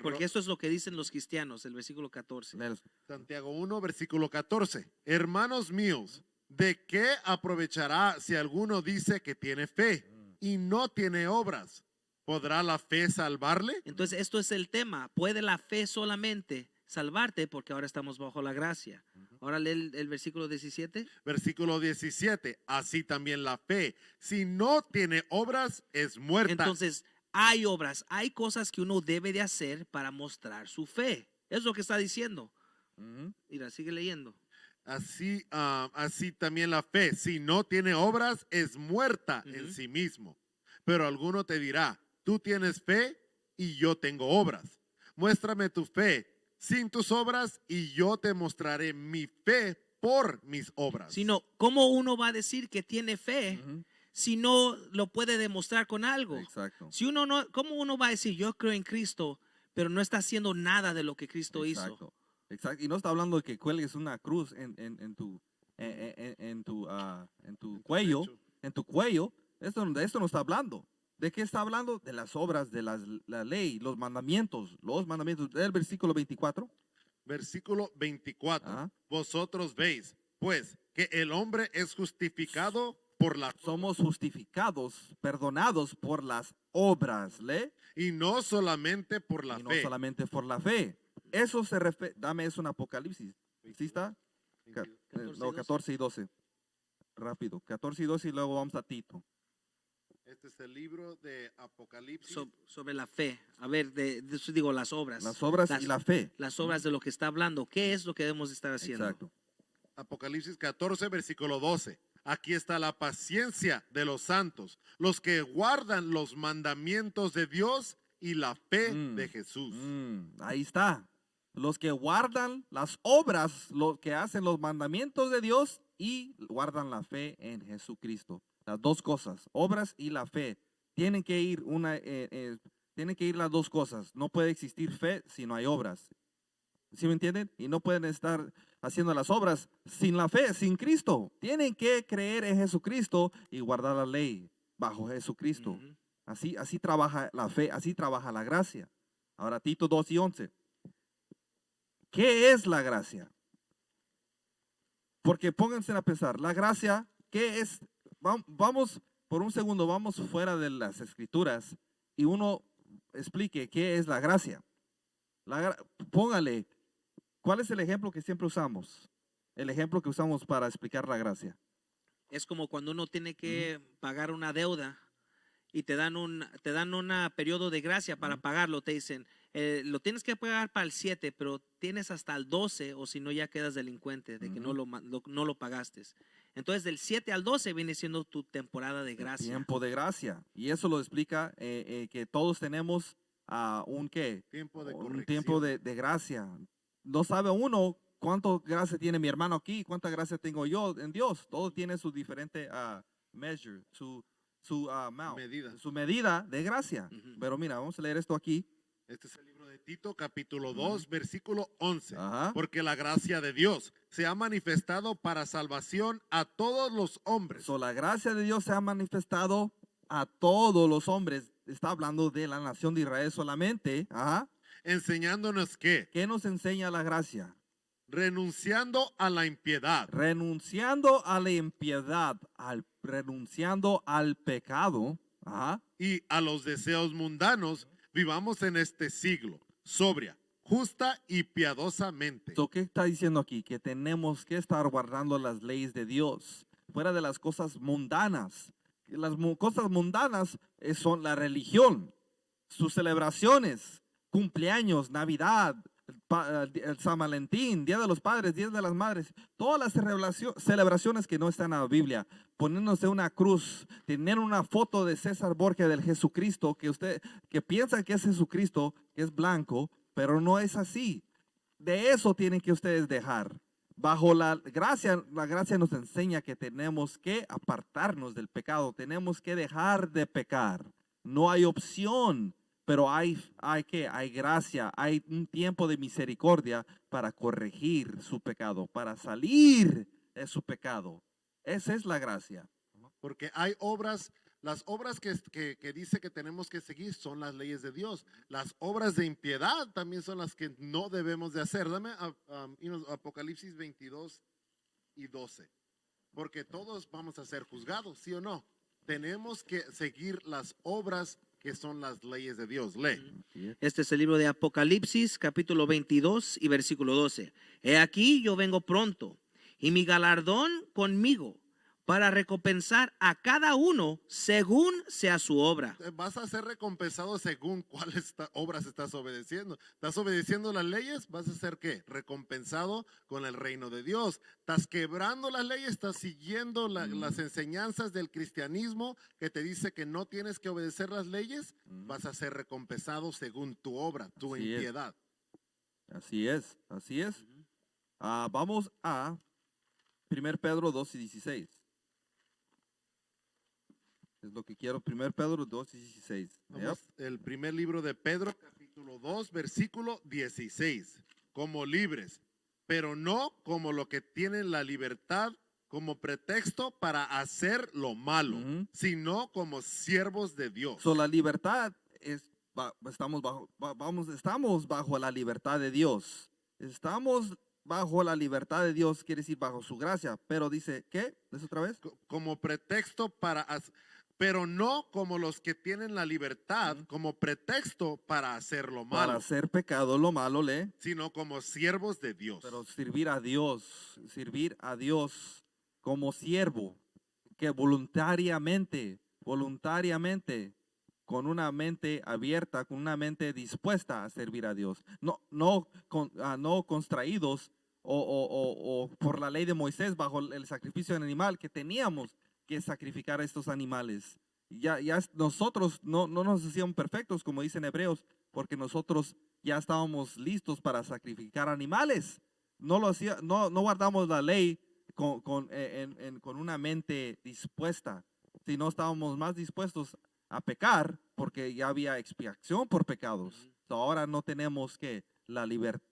Porque esto es lo que dicen los cristianos, el versículo 14. Léelo. Santiago 1, versículo 14. Hermanos míos, ¿de qué aprovechará si alguno dice que tiene fe y no tiene obras? ¿Podrá la fe salvarle? Entonces, esto es el tema. ¿Puede la fe solamente salvarte? Porque ahora estamos bajo la gracia. Ahora lee el versículo 17. Versículo 17. Así también la fe, si no tiene obras, es muerta. Entonces, hay obras, hay cosas que uno debe de hacer para mostrar su fe. Es lo que está diciendo. Ujú. Mira, sigue leyendo. Así también la fe, si no tiene obras, es muerta en Ujú. sí mismo. Pero alguno te dirá, tú tienes fe y yo tengo obras. Muéstrame tu fe sin tus obras y yo te mostraré mi fe por mis obras. Sino, ¿cómo uno va a decir que tiene fe Ujú. si no lo puede demostrar con algo? Exacto. Si uno no, ¿cómo uno va a decir yo creo en Cristo, pero no está haciendo nada de lo que Cristo hizo? Exacto. Exacto. Y no está hablando de que cuelgues una cruz en tu cuello. pecho. En tu cuello. De esto no está hablando. ¿De qué está hablando? De las obras, de la ley, los mandamientos. Los mandamientos. Del versículo 24. Versículo 24. Ajá. Vosotros veis, pues, que el hombre es justificado por la Somos justificados, perdonados por las obras. ¿Le? y no solamente por la Y no fe. solamente por la fe. Eso se refiere. Dame eso en Apocalipsis. ¿Sí está? 14 y 12. Rápido. 14 y 12 y luego vamos a Tito. Este es el libro de Apocalipsis. Sobre la fe. A ver, digo, las obras. Las obras y la fe. Las obras de lo que está hablando. ¿Qué es lo que debemos estar haciendo? Exacto. Apocalipsis 14, versículo 12. Aquí está la paciencia de los santos, los que guardan los mandamientos de Dios y la fe de Jesús. Ahí está. Los que guardan las obras, los que hacen los mandamientos de Dios y guardan la fe en Jesucristo. Las dos cosas, obras y la fe. Tienen que ir tienen que ir las dos cosas. No puede existir fe si no hay obras. ¿Sí me entienden? Y no pueden estar haciendo las obras sin la fe, sin Cristo. Tienen que creer en Jesucristo y guardar la ley bajo Jesucristo. Ujú. Así trabaja la fe, así trabaja la gracia. Ahora Tito 2 y 11. ¿Qué es la gracia? Porque pónganse a pensar, la gracia, ¿qué es? Vamos, por un segundo, vamos fuera de las escrituras y uno explique qué es la gracia. Póngale, ¿cuál es el ejemplo que siempre usamos? El ejemplo que usamos para explicar la gracia. Es como cuando uno tiene que pagar una deuda y te dan un periodo de gracia para pagarlo. Te dicen, lo tienes que pagar para el 7, pero tienes hasta el 12 o si no ya quedas delincuente de que no lo pagaste. Entonces del 7 al 12 viene siendo tu temporada de gracia. Tiempo de gracia. Y eso lo explica que todos tenemos un Tiempo de un tiempo corrección. de gracia. No sabe uno cuánto gracia tiene mi hermano aquí, cuánta gracia tengo yo en Dios. Todo tiene su diferente measure, su amount, Medida. su medida de gracia. Ujú. Pero mira, vamos a leer esto aquí. Este es el libro de Tito, capítulo 2, versículo 11. Ajá. Porque la gracia de Dios se ha manifestado para salvación a todos los hombres. So, la gracia de Dios se ha manifestado a todos los hombres. Está hablando de la nación de Israel solamente. Ajá. Enseñándonos que, ¿Qué nos enseña la gracia? renunciando a la impiedad Renunciando a la impiedad, renunciando al pecado. Ajá. y a los deseos mundanos, vivamos en este siglo, sobria, justa y piadosamente. So, ¿qué está diciendo aquí? Que tenemos que estar guardando las leyes de Dios, fuera de las cosas mundanas. Las cosas mundanas son la religión, sus celebraciones, cumpleaños, Navidad, el San Valentín, Día de los Padres, Día de las Madres, todas las celebraciones que no están en la Biblia, poniéndose una cruz, tener una foto de César Borgia del Jesucristo, que piensan que es Jesucristo, que es blanco, pero no es así. De eso tienen que ustedes dejar. Bajo la gracia nos enseña que tenemos que apartarnos del pecado, tenemos que dejar de pecar. No hay opción, pero hay gracia, hay un tiempo de misericordia para corregir su pecado, para salir de su pecado. Esa es la gracia. Porque hay obras, las obras que dice que tenemos que seguir son las leyes de Dios. Las obras de impiedad también son las que no debemos de hacer. Dame Apocalipsis 22 y 12. Porque todos vamos a ser juzgados, ¿sí o no? Tenemos que seguir las obras que son las leyes de Dios. Lee. Este es el libro de Apocalipsis, capítulo 22 y versículo 12. He aquí yo vengo pronto, y mi galardón conmigo, para recompensar a cada uno según sea su obra. Vas a ser recompensado según cuáles obras estás obedeciendo. ¿Estás obedeciendo las leyes? ¿Vas a ser qué? Recompensado con el reino de Dios. ¿Estás quebrando las leyes? ¿Estás siguiendo las enseñanzas del cristianismo que te dice que no tienes que obedecer las leyes? Vas a ser recompensado según tu obra, tu impiedad. Así es, así es. Vamos a 1 Pedro 2 y 16. Es lo que quiero, 1 Pedro 2 y 16. Vamos, el primer libro de Pedro, capítulo 2, versículo 16. Como libres, pero no como lo que tienen la libertad como pretexto para hacer lo malo, sino como siervos de Dios. La libertad estamos bajo la libertad de Dios. Estamos bajo la libertad de Dios, quiere decir bajo su gracia. Pero dice, ¿qué? ¿Es otra vez? Como pretexto para pero no como los que tienen la libertad como pretexto para hacer lo malo. Para hacer pecado lo malo, sino como siervos de Dios. Pero servir a Dios como siervo, que voluntariamente, con una mente abierta, con una mente dispuesta a servir a Dios. No constraídos o por la ley de Moisés bajo el sacrificio del animal, que teníamos que sacrificar a estos animales. Ya nosotros no nos hacíamos perfectos, como dicen Hebreos, porque nosotros ya estábamos listos para sacrificar animales. No guardamos la ley con una mente dispuesta, sino estábamos más dispuestos a pecar porque ya había expiación por pecados. Ahora no tenemos la libertad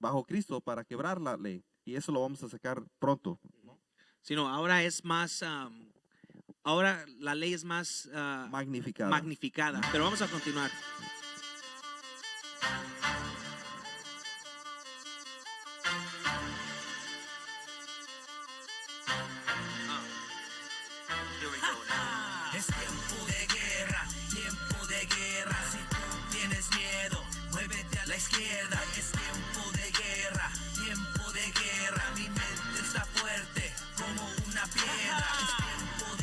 bajo Cristo para quebrar la ley, y eso lo vamos a sacar pronto. Sino ahora es más, ahora la ley es más magnificada. Pero vamos a continuar. Es tiempo de guerra, si tú tienes miedo, muévete a la izquierda. Es tiempo de guerra, mi mente está fuerte como una piedra. Es tiempo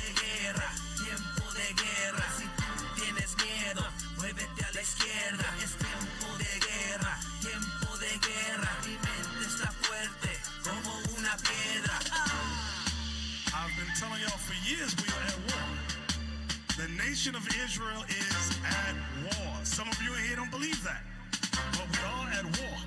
de guerra, si tú tienes miedo, muévete a la izquierda. Es tiempo de guerra, mi mente está fuerte como una piedra. I've been telling y'all for years we are at war. The nation of Israel is at war. Some of you in here don't believe that, but we are at war.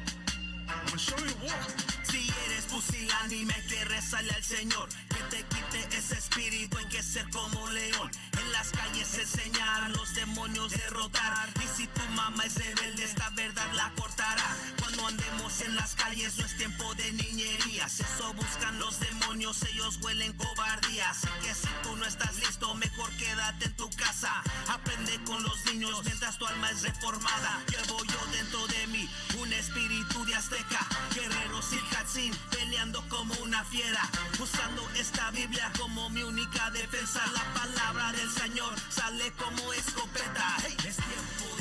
I'm gonna show you war. Si eres pusilánime, que rezale al Señor, que te quite ese espíritu, hay que ser como león. En las calles enseñar a los demonios derrotar. Y si tu mamá es rebelde, esta verdad la cortará. Cuando andemos en las calles no es tiempo de niñerías. Eso buscan los demonios, ellos huelen cobardía. Así que si tú no estás listo, mejor quédate en tu casa. Aprende con los niños mientras tu alma es reformada. Llevo yo dentro de mí un espíritu de azteca, guerreros y Hatzin, peleando como una fiera, usando esta Biblia como mi única defensa. La palabra del Señor sale como escopeta. Hey. Es tiempo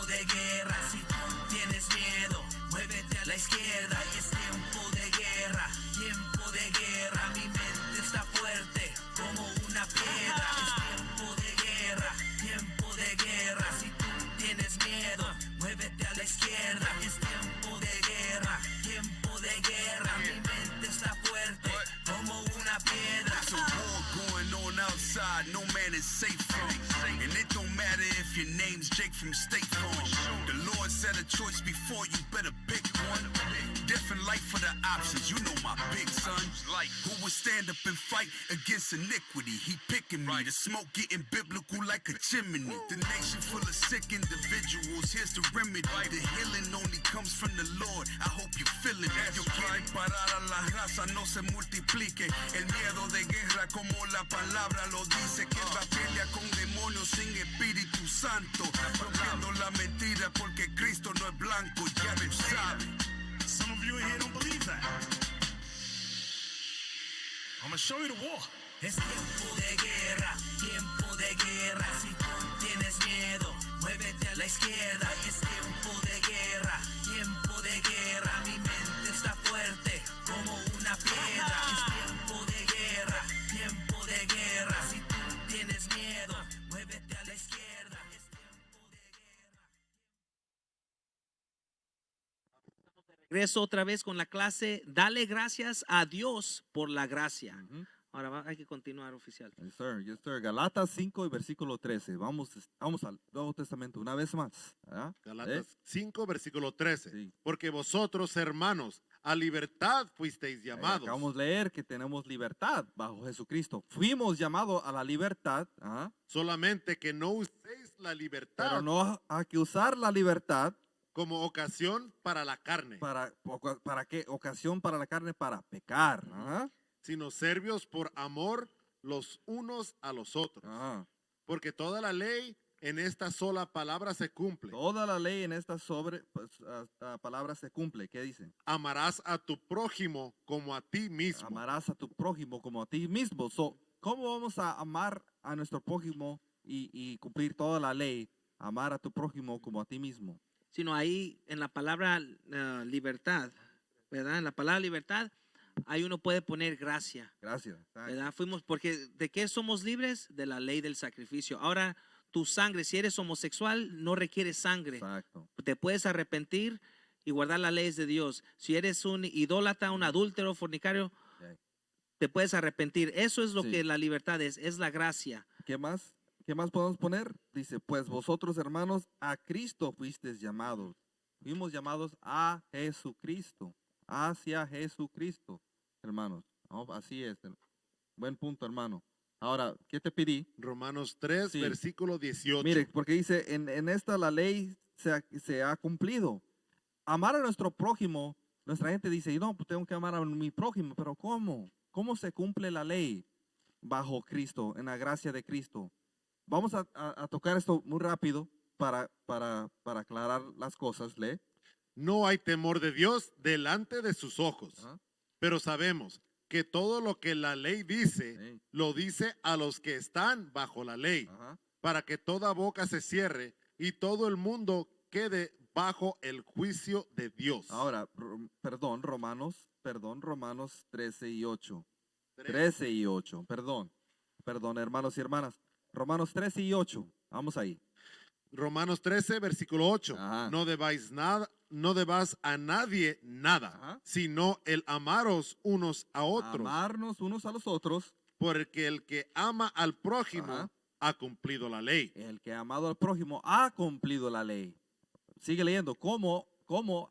de guerra, si tú tienes miedo, muévete a la izquierda. Es tiempo de guerra, mi mente está fuerte como una piedra. Es tiempo de guerra, si tú tienes miedo, is safe from. And it don't matter if your name's Jake from State Farm. The Lord said a choice before you better pick one. Different life for the options, you know my big son. Who would stand up and fight against iniquity? He picking me, the smoke getting biblical like a chimney. The nation full of sick individuals, here's the remedy. The healing only comes from the Lord, I hope you feeling it. Yo quiero parar a la raza, no se multiplique. El miedo de guerra como la palabra lo dice. Que él va a pelear con demonios sin Espíritu Santo. Rompiendo la mentira porque Cristo no es blanco, ya lo sabe. Some of you in here don't believe that. I'm gonna show you the war. Es tiempo de guerra, tiempo de guerra. Si tú tienes miedo, muévete a la izquierda. Es tiempo de guerra, tiempo de guerra. Mi mente está fuerte como una piedra. Es tiempo de guerra, tiempo de guerra. Si tú tienes miedo, muévete a la izquierda. Es tiempo de guerra. Regreso otra vez con la clase. Dale gracias a Dios por la gracia. Ahora hay que continuar, oficial. Yes, sir. Yes, sir. Galatas 5 y versículo 13. Vamos al Nuevo Testamento una vez más. ¿verdad? Galatas 5, versículo 13. Sí. Porque vosotros, hermanos, a libertad fuisteis llamados. Acabamos de leer que tenemos libertad bajo Jesucristo. Fuimos llamados a la libertad. Ajá. Solamente que no uséis la libertad Pero no hay que usar la libertad como ocasión para la carne, para qué ocasión para la carne, para pecar. Ajá. sino servios por amor los unos a los otros. Ajá. Porque toda la ley en esta sola palabra se cumple. Toda la ley en esta palabra se cumple. ¿Qué dice? Amarás a tu prójimo como a ti mismo. Amarás a tu prójimo como a ti mismo. ¿Cómo vamos a amar a nuestro prójimo y cumplir toda la ley? Amar a tu prójimo como a ti mismo. Sino ahí en la palabra libertad, ¿verdad? En la palabra libertad, ahí uno puede poner gracia, Gracias. ¿verdad? Porque ¿de qué somos libres? De la ley del sacrificio. Ahora, tu sangre, si eres homosexual, no requiere sangre. Exacto. Te puedes arrepentir y guardar las leyes de Dios. Si eres un idólatra, un adúltero, fornicario, Sí. te puedes arrepentir. Eso es lo Sí. que la libertad es la gracia. ¿Qué más? ¿Qué más podemos poner? Dice, pues vosotros, hermanos, a Cristo fuisteis llamados. Fuimos llamados a Jesucristo. Hacia Jesucristo, hermanos. ¿No? Así es. Buen punto, hermano. Ahora, ¿qué te pedí? Romanos 3, Sí. versículo 18. Mire, porque dice, en esta la ley se ha cumplido. Amar a nuestro prójimo, nuestra gente dice, no, pues tengo que amar a mi prójimo, pero ¿cómo? ¿Cómo se cumple la ley bajo Cristo, en la gracia de Cristo? Vamos a tocar esto muy rápido para aclarar las cosas, ¿lee? No hay temor de Dios delante de sus ojos. Ajá. Pero sabemos que todo lo que la ley dice, Sí. lo dice a los que están bajo la ley, Ajá. para que toda boca se cierre y todo el mundo quede bajo el juicio de Dios. Ahora, Romanos 13 y 8. 13 y 8, perdón, hermanos y hermanas. Romanos 13 y 8, vamos ahí. Romanos 13, versículo 8. Ajá. No debáis a nadie nada, Ajá. sino el amaros unos a otros. Amarnos unos a los otros. Porque el que ama al prójimo Ajá. ha cumplido la ley. El que ha amado al prójimo ha cumplido la ley. Sigue leyendo. ¿Cómo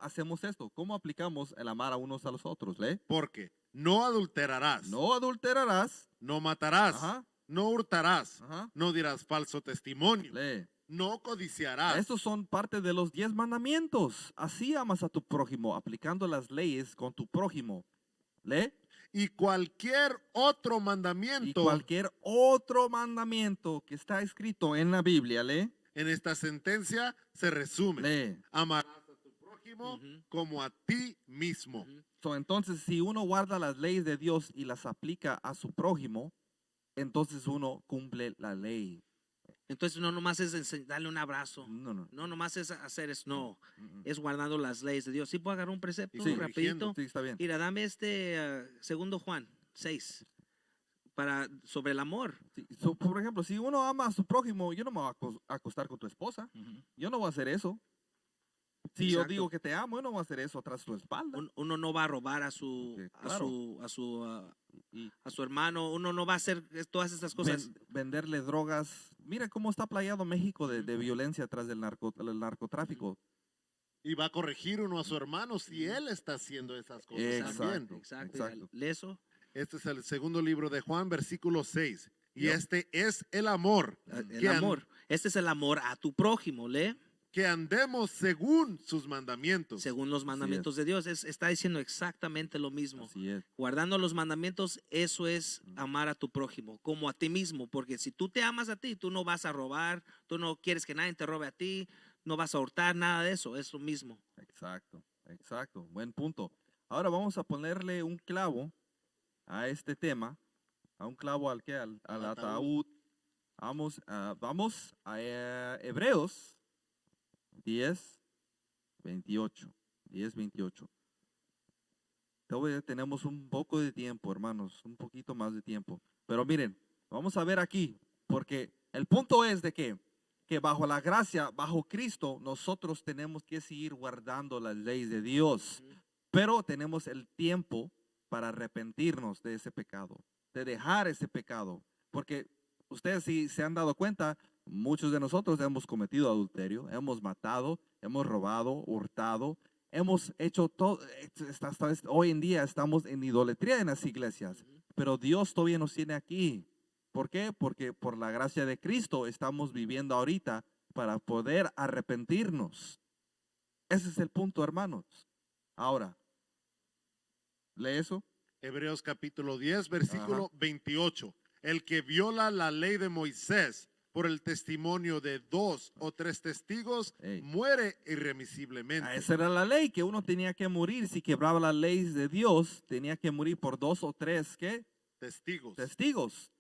hacemos esto? ¿Cómo aplicamos el amar a unos a los otros? Lee. Porque no adulterarás, No adulterarás. no matarás, Ajá. no hurtarás, Ajá. no dirás falso testimonio, Lee. no codiciarás. Estos son parte de los 10 mandamientos. Así amas a tu prójimo, aplicando las leyes con tu prójimo. Lee. Y cualquier otro Y mandamiento cualquier otro mandamiento que está escrito en la Biblia, lee. en esta sentencia se resume. Lee. Amarás a tu prójimo Ujú. como a ti mismo. Ujú. Entonces, si uno guarda las leyes de Dios y las aplica a su prójimo, entonces uno cumple la ley. Entonces no nomás es darle un abrazo. No. No nomás es hacer eso, no. Mm. Es guardando las leyes de Dios. ¿Sí puedo agarrar un precepto Sí, rapidito? Sí, está bien. Mira, dame segundo Juan 6 sobre el amor. Sí, por ejemplo, si uno ama a su prójimo, yo no me voy a acostar con tu esposa. Yo no voy a hacer eso. Si yo Exacto. digo que te amo, yo no voy a hacer eso tras tu espalda. Uno no va a robar a su Sí, claro. Y a su hermano. Uno no va a hacer todas estas cosas. venderle drogas. Mira cómo está playado México de violencia tras del narcotráfico. Y va a corregir uno a su hermano si él está haciendo esas cosas también. Exacto. exacto. Lee eso. Este es el segundo libro de Juan, versículo 6. Y Yo. este es el amor. El que an- amor. Este es el amor a tu prójimo. Lee. que andemos según sus mandamientos. Según los mandamientos de Dios. Está diciendo exactamente lo mismo. Así es. Guardando los mandamientos, eso es amar a tu prójimo, como a ti mismo. Porque si tú te amas a ti, tú no vas a robar, tú no quieres que nadie te robe a ti, no vas a hurtar, nada de eso. Es lo mismo. Exacto. Buen punto. Ahora vamos a ponerle un clavo a este tema, a un clavo al ataúd. Vamos a Hebreos 10:28. Todavía tenemos un poco de tiempo, hermanos, un poquito más de tiempo. Pero miren, vamos a ver aquí, porque el punto es de que bajo la gracia, bajo Cristo, nosotros tenemos que seguir guardando las leyes de Dios. Pero tenemos el tiempo para arrepentirnos de ese pecado, de dejar ese pecado. Porque ustedes si se han dado cuenta, muchos de nosotros hemos cometido adulterio, hemos matado, hemos robado, hurtado, hemos hecho todo. Hoy en día estamos en idolatría en las iglesias, pero Dios todavía nos tiene aquí. ¿Por qué? Porque por la gracia de Cristo estamos viviendo ahorita para poder arrepentirnos. Ese es el punto, hermanos. Ahora, lee eso. Hebreos capítulo 10, versículo Ajá. 28. El que viola la ley de Moisés por el testimonio de 2 o 3 testigos Ey. muere irremisiblemente. Esa era la ley, que uno tenía que morir. Si quebraba las leyes de Dios, tenía que morir por 2 o 3 ¿qué? Testigos. Testigos.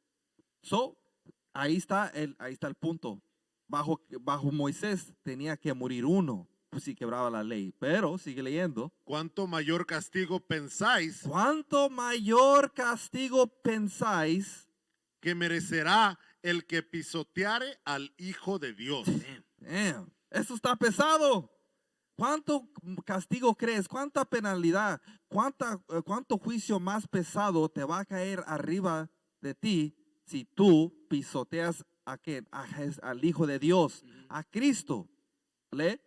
Ahí está el punto. Bajo Moisés tenía que morir uno, pues si quebraba la ley. Pero sigue leyendo. ¿Cuánto mayor castigo pensáis ¿Cuánto mayor castigo pensáis? que merecerá el que pisoteare al Hijo de Dios? Eso está pesado. ¿Cuánto castigo crees? ¿Cuánta penalidad? ¿Cuánto juicio más pesado te va a caer arriba de ti si tú pisoteas al Hijo de Dios, a Cristo? ¿Lee?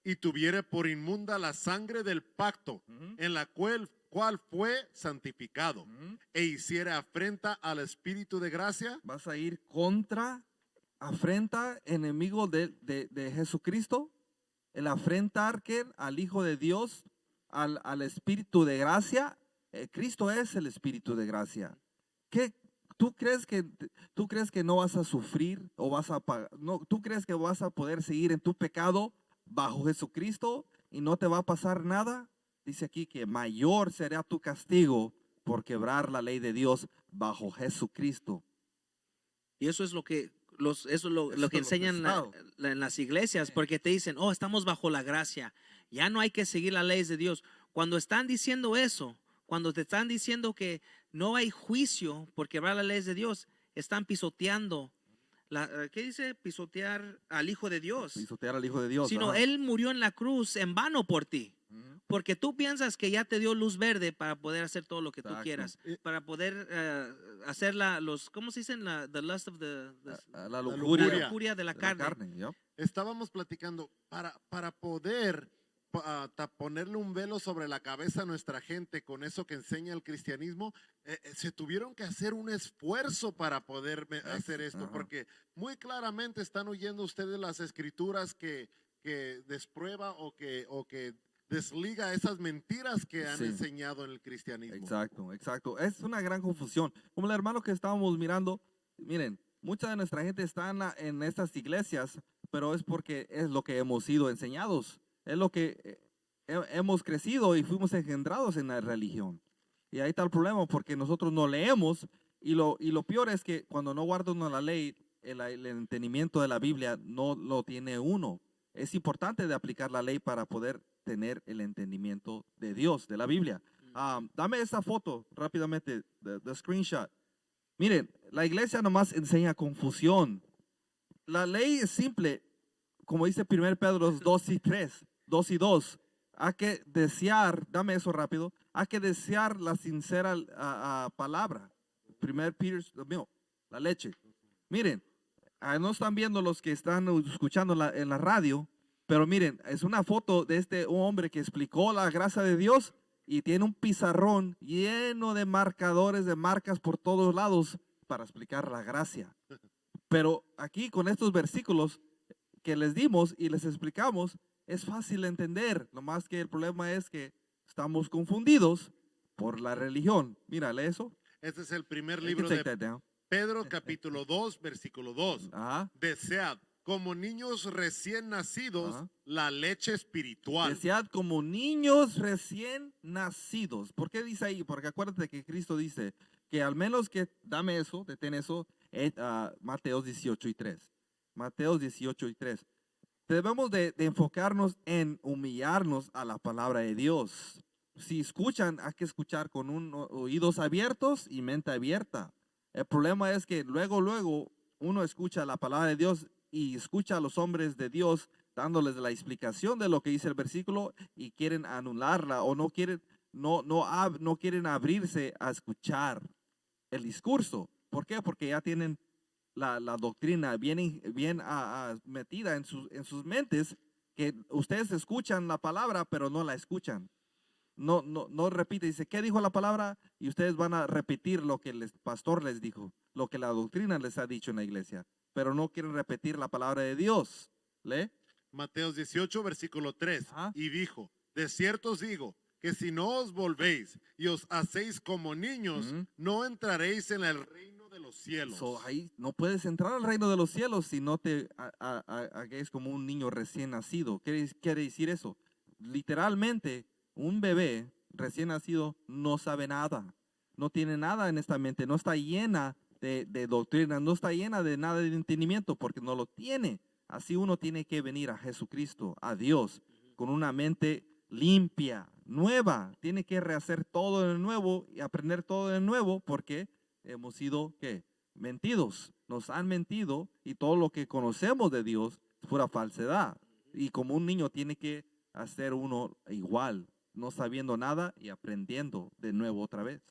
Y tuviere por inmunda la sangre del pacto, en la cual fue santificado, e hiciere afrenta al Espíritu de gracia. ¿Vas a ir afrenta, enemigo de Jesucristo? El afrentar al Hijo de Dios, al Espíritu de gracia. Cristo es el Espíritu de gracia. ¿Qué? ¿Tú crees que no vas a sufrir o vas a pagar? No, ¿tú crees que vas a poder seguir en tu pecado bajo Jesucristo y no te va a pasar nada? Dice aquí que mayor será tu castigo por quebrar la ley de Dios bajo Jesucristo. Y eso es lo que eso es lo Eso que es lo enseñan pesado. en las iglesias, porque te dicen, oh, estamos bajo la gracia, ya no hay que seguir las leyes de Dios. Cuando están diciendo eso, cuando te están diciendo que no hay juicio por quebrar las leyes de Dios, están pisoteando. ¿Qué dice? Pisotear al Hijo de Dios. Pisotear al Hijo de Dios. Sino ajá. Él murió en la cruz en vano por ti. Porque tú piensas que ya te dio luz verde para poder hacer todo lo que tú Exacto. quieras, para poder hacer ¿cómo se dicen? The lust of La lujuria. lujuria de la carne. ¿ya? Estábamos platicando para poder ponerle un velo sobre la cabeza a nuestra gente con eso que enseña el cristianismo. Se tuvieron que hacer un esfuerzo para poder hacer esto, ajá. porque muy claramente están oyendo ustedes las escrituras que desprueba o que desliga esas mentiras que han Sí. enseñado en el cristianismo. Exacto. Es una gran confusión. Como el hermano que estábamos mirando, miren, mucha de nuestra gente está en estas iglesias, pero es porque es lo que hemos sido enseñados. Es lo que hemos crecido y fuimos engendrados en la religión. Y ahí está el problema, porque nosotros no leemos y lo peor es que cuando no guarda uno la ley, el entendimiento de la Biblia no lo tiene uno. Es importante de aplicar la ley para poder tener el entendimiento de Dios, de la Biblia. Dame esa foto rápidamente, the screenshot. Miren, la iglesia nomás enseña confusión. La ley es simple, como dice 1 Pedro 2 y 2. Hay que desear, dame eso rápido, hay que desear la sincera palabra. Primer Peter, la leche. Miren, no están viendo los que están escuchando en la radio, pero miren, es una foto de este hombre que explicó la gracia de Dios y tiene un pizarrón lleno de marcadores, de marcas por todos lados para explicar la gracia. Pero aquí con estos versículos que les dimos y les explicamos, es fácil de entender. Nomás que el problema es que estamos confundidos por la religión. Mírale eso. Este es el primer You libro can take de that down. Pedro, capítulo 2, versículo 2. Ajá. Desead, como niños recién nacidos, Ajá. la leche espiritual. Desead como niños recién nacidos. ¿Por qué dice ahí? Porque acuérdate que Cristo dice que al menos que dame eso, detén eso, Mateo 18:3. Mateo 18:3. Debemos de enfocarnos en humillarnos a la palabra de Dios. Si escuchan, hay que escuchar con oídos abiertos y mente abierta. El problema es que luego uno escucha la palabra de Dios y escucha a los hombres de Dios dándoles la explicación de lo que dice el versículo y quieren anularla o no quieren abrirse a escuchar el discurso. ¿Por qué? Porque ya tienen la doctrina bien metida en sus mentes, que ustedes escuchan la palabra pero no la escuchan. No repite, dice, ¿qué dijo la palabra? Y ustedes van a repetir lo que el pastor les dijo, lo que la doctrina les ha dicho en la iglesia, pero no quieren repetir la palabra de Dios. ¿Lee? Mateo 18, versículo 3. Ajá. Y dijo, de cierto os digo, que si no os volvéis y os hacéis como niños, Ujú. no entraréis en el reino de los cielos. So, ahí no puedes entrar al reino de los cielos si no te hagáis como un niño recién nacido. ¿Qué quiere decir eso? Literalmente, un bebé recién nacido no sabe nada, no tiene nada en esta mente, no está llena de doctrina, no está llena de nada de entendimiento porque no lo tiene. Así uno tiene que venir a Jesucristo, a Dios, con una mente limpia, nueva. Tiene que rehacer todo de nuevo y aprender todo de nuevo porque hemos sido, ¿qué? Mentidos. Nos han mentido y todo lo que conocemos de Dios es pura falsedad. Y como un niño tiene que hacer uno igual, no sabiendo nada y aprendiendo de nuevo otra vez.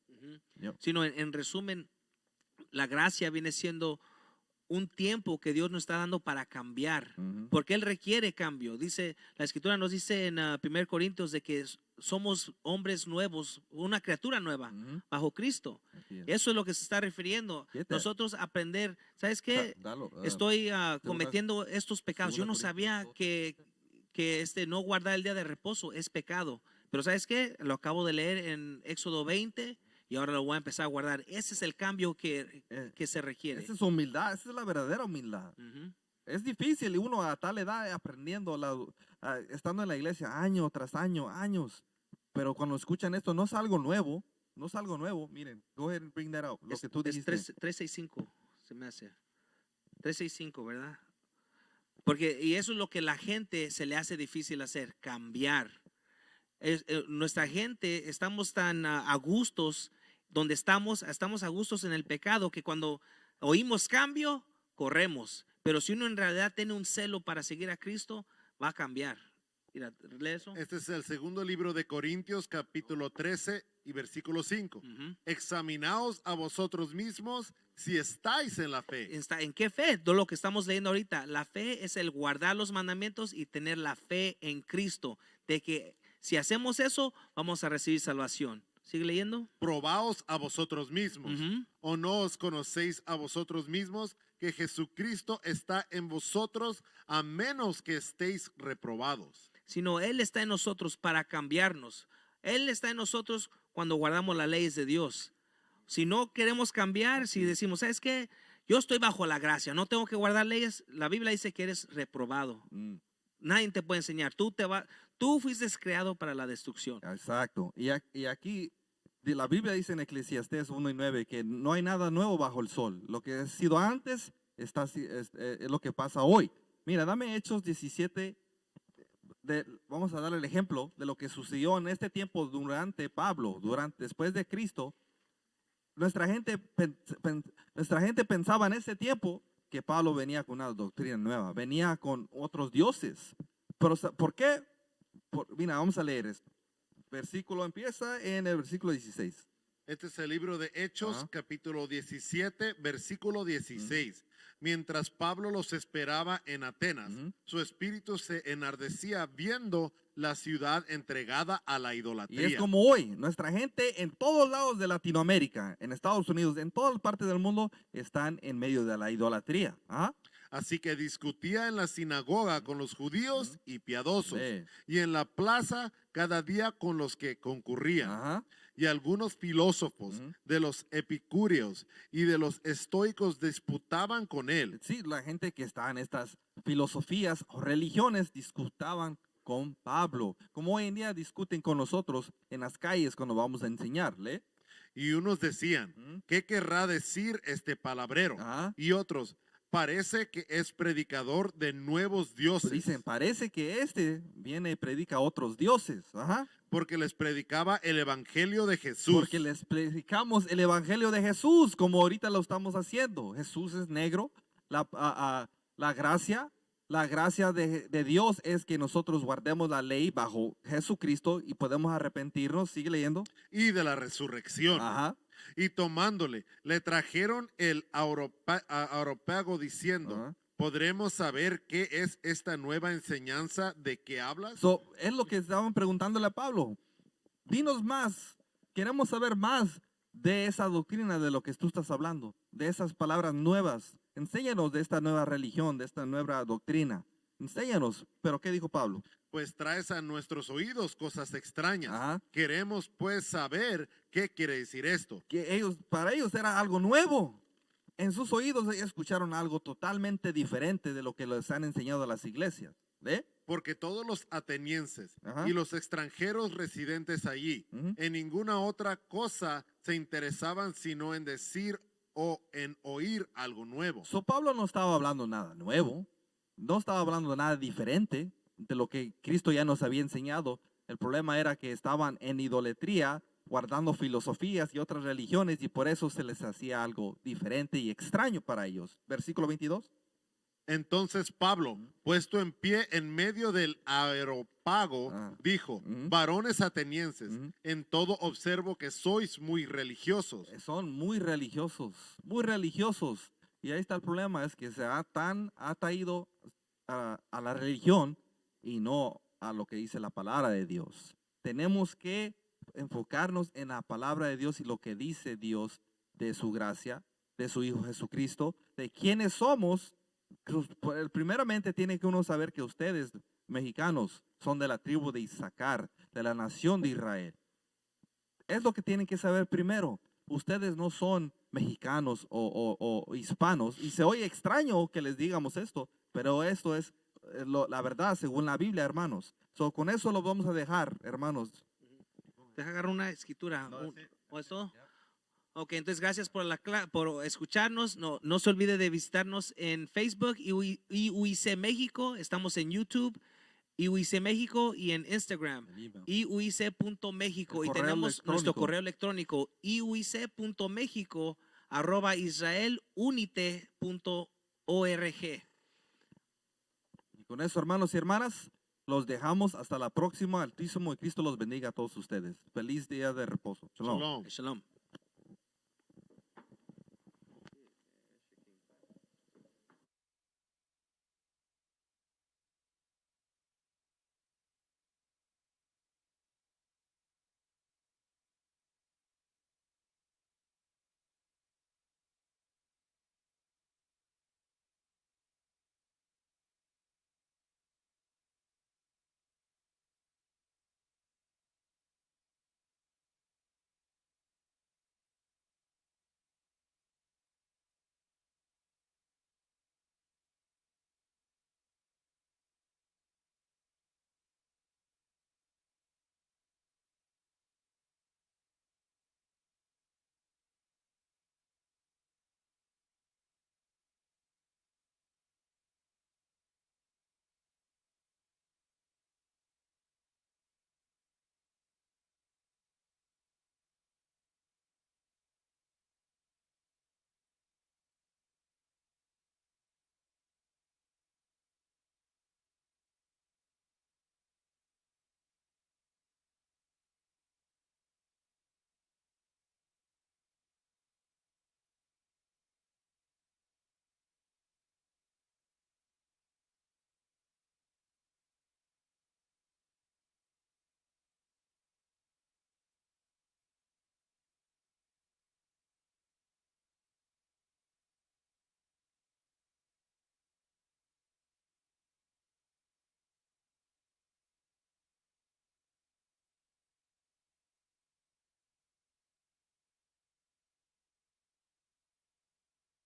Ujú. Yep. Sino en resumen, la gracia viene siendo un tiempo que Dios nos está dando para cambiar, Ujú. porque Él requiere cambio. Dice, la Escritura nos dice en 1 Corintios de que somos hombres nuevos, una criatura nueva Ujú. bajo Cristo. Así es. Eso es lo que se está refiriendo. Get that. Nosotros aprender, ¿sabes qué? Dalo, Estoy segunda- cometiendo estos pecados. Yo no segunda sabía Corintios que no guardar el día de reposo es pecado. Pero ¿sabes qué? Lo acabo de leer en Éxodo 20 y ahora lo voy a empezar a guardar. Ese es el cambio que se requiere. Esa es humildad, esa es la verdadera humildad. Ujú. Es difícil y uno a tal edad aprendiendo, estando en la iglesia año tras año, años. Pero cuando escuchan esto, no es algo nuevo, no es algo nuevo. Miren, go ahead and bring that out. Lo Es, que tú es dijiste. 365, se me hace. 365, ¿verdad? Porque, y eso es lo que la gente se le hace difícil hacer, cambiar. Nuestra gente, estamos tan a gustos, donde estamos a gustos en el pecado, que cuando oímos cambio, corremos. Pero si uno en realidad tiene un celo para seguir a Cristo, va a cambiar. Mira, lee eso. Este es el segundo libro de Corintios, capítulo 13 y versículo 5. Ujú. Examinaos a vosotros mismos si estáis en la fe. ¿En qué fe? Todo lo que estamos leyendo ahorita. La fe es el guardar los mandamientos y tener la fe en Cristo. De que si hacemos eso, vamos a recibir salvación. ¿Sigue leyendo? Probaos a vosotros mismos. Ujú. ¿O no os conocéis a vosotros mismos que Jesucristo está en vosotros, a menos que estéis reprobados? Sino Él está en nosotros para cambiarnos. Él está en nosotros cuando guardamos las leyes de Dios. Si no queremos cambiar, si decimos, ¿sabes qué? Yo estoy bajo la gracia, no tengo que guardar leyes. La Biblia dice que eres reprobado. Mm, Nadie te puede enseñar. Tú fuiste creado para la destrucción. exacto. Y aquí la Biblia dice en Eclesiastés 1:9 que no hay nada nuevo bajo el sol. Lo que ha sido antes es lo que pasa hoy. Mira, dame Hechos 17. Vamos a darle el ejemplo de lo que sucedió en este tiempo durante Pablo, después de Cristo. Nuestra gente pensaba en ese tiempo que Pablo venía con una doctrina nueva, venía con otros dioses. Pero ¿por qué? Mira, vamos a leer esto. Versículo empieza en el versículo 16. Este es el libro de Hechos, Ajá. capítulo 17, versículo 16. Mientras Pablo los esperaba en Atenas, Ujú. su espíritu se enardecía viendo la ciudad entregada a la Y idolatría. es como hoy, nuestra gente en todos lados de Latinoamérica, en Estados Unidos, en todas partes del mundo, están en medio de la idolatría. ¿Ah? Así que discutía en la sinagoga con los judíos y piadosos, Sí. y en la plaza cada día con los que concurrían. Ajá. Y algunos filósofos Ujú. de los epicúreos y de los estoicos disputaban con él. Sí, la gente que está en estas filosofías o religiones discutaban con Pablo, como hoy en día discuten con nosotros en las calles cuando vamos a enseñarle. Y unos decían, Ujú. ¿qué querrá decir este palabrero? Ajá. Y otros, parece que es predicador de nuevos dioses. Dicen, parece que este viene y predica a otros dioses. Ajá. Porque les predicaba el evangelio de Jesús. Porque les predicamos el evangelio de Jesús, como ahorita lo estamos haciendo. Jesús es negro. La gracia de Dios es que nosotros guardemos la ley bajo Jesucristo y podemos arrepentirnos. Sigue leyendo. Y de la resurrección. Ajá. Y tomándole, le trajeron el areópago diciendo, Ajá. ¿podremos saber qué es esta nueva enseñanza de que hablas? So, es lo que estaban preguntándole a Pablo. Dinos más. Queremos saber más de esa doctrina de lo que tú estás hablando, de esas palabras nuevas. Enséñanos de esta nueva religión, de esta nueva doctrina. Enséñanos. Pero ¿qué dijo Pablo? Pues traes a nuestros oídos cosas extrañas. Ajá. Queremos pues saber qué quiere decir esto. Que para ellos era algo nuevo. En sus oídos ellos escucharon algo totalmente diferente de lo que les han enseñado a las iglesias. ¿Ve? Porque todos los atenienses Ajá. y los extranjeros residentes allí Ujú. en ninguna otra cosa se interesaban sino en decir o en oír algo nuevo. So, Pablo no estaba hablando nada nuevo, no estaba hablando nada diferente de lo que Cristo ya nos había enseñado. El problema era que estaban en idolatría, guardando filosofías y otras religiones, y por eso se les hacía algo diferente y extraño para ellos. Versículo 22. Entonces Pablo, puesto en pie en medio del areópago, Ah. dijo, Ujú. varones atenienses, Ujú. en todo observo que sois muy religiosos. Son muy religiosos, muy religiosos. Y ahí está el problema, es que se ha traído a la religión y no a lo que dice la palabra de Dios. Tenemos que enfocarnos en la palabra de Dios y lo que dice Dios de su gracia, de su Hijo Jesucristo, de quiénes somos. Primeramente tiene que uno saber que ustedes, mexicanos, son de la tribu de Isaacar, de la nación de Israel. Es lo que tienen que saber primero. Ustedes no son mexicanos o hispanos. Y se oye extraño que les digamos esto, pero esto es la verdad según la Biblia, hermanos. So, con eso lo vamos a dejar, hermanos. Deja agarrar una escritura. ¿O es todo? Ok, entonces gracias por escucharnos. No se olvide de visitarnos en Facebook, IUIC México. Estamos en YouTube, IUIC México, y en Instagram, IUIC.México. Y El correo tenemos nuestro electrónico. correo electrónico, IUIC.México@israelunite.org. Y con eso, hermanos y hermanas, los dejamos hasta la próxima. Altísimo y Cristo los bendiga a todos ustedes. Feliz día de reposo. Shalom. Shalom. Shalom.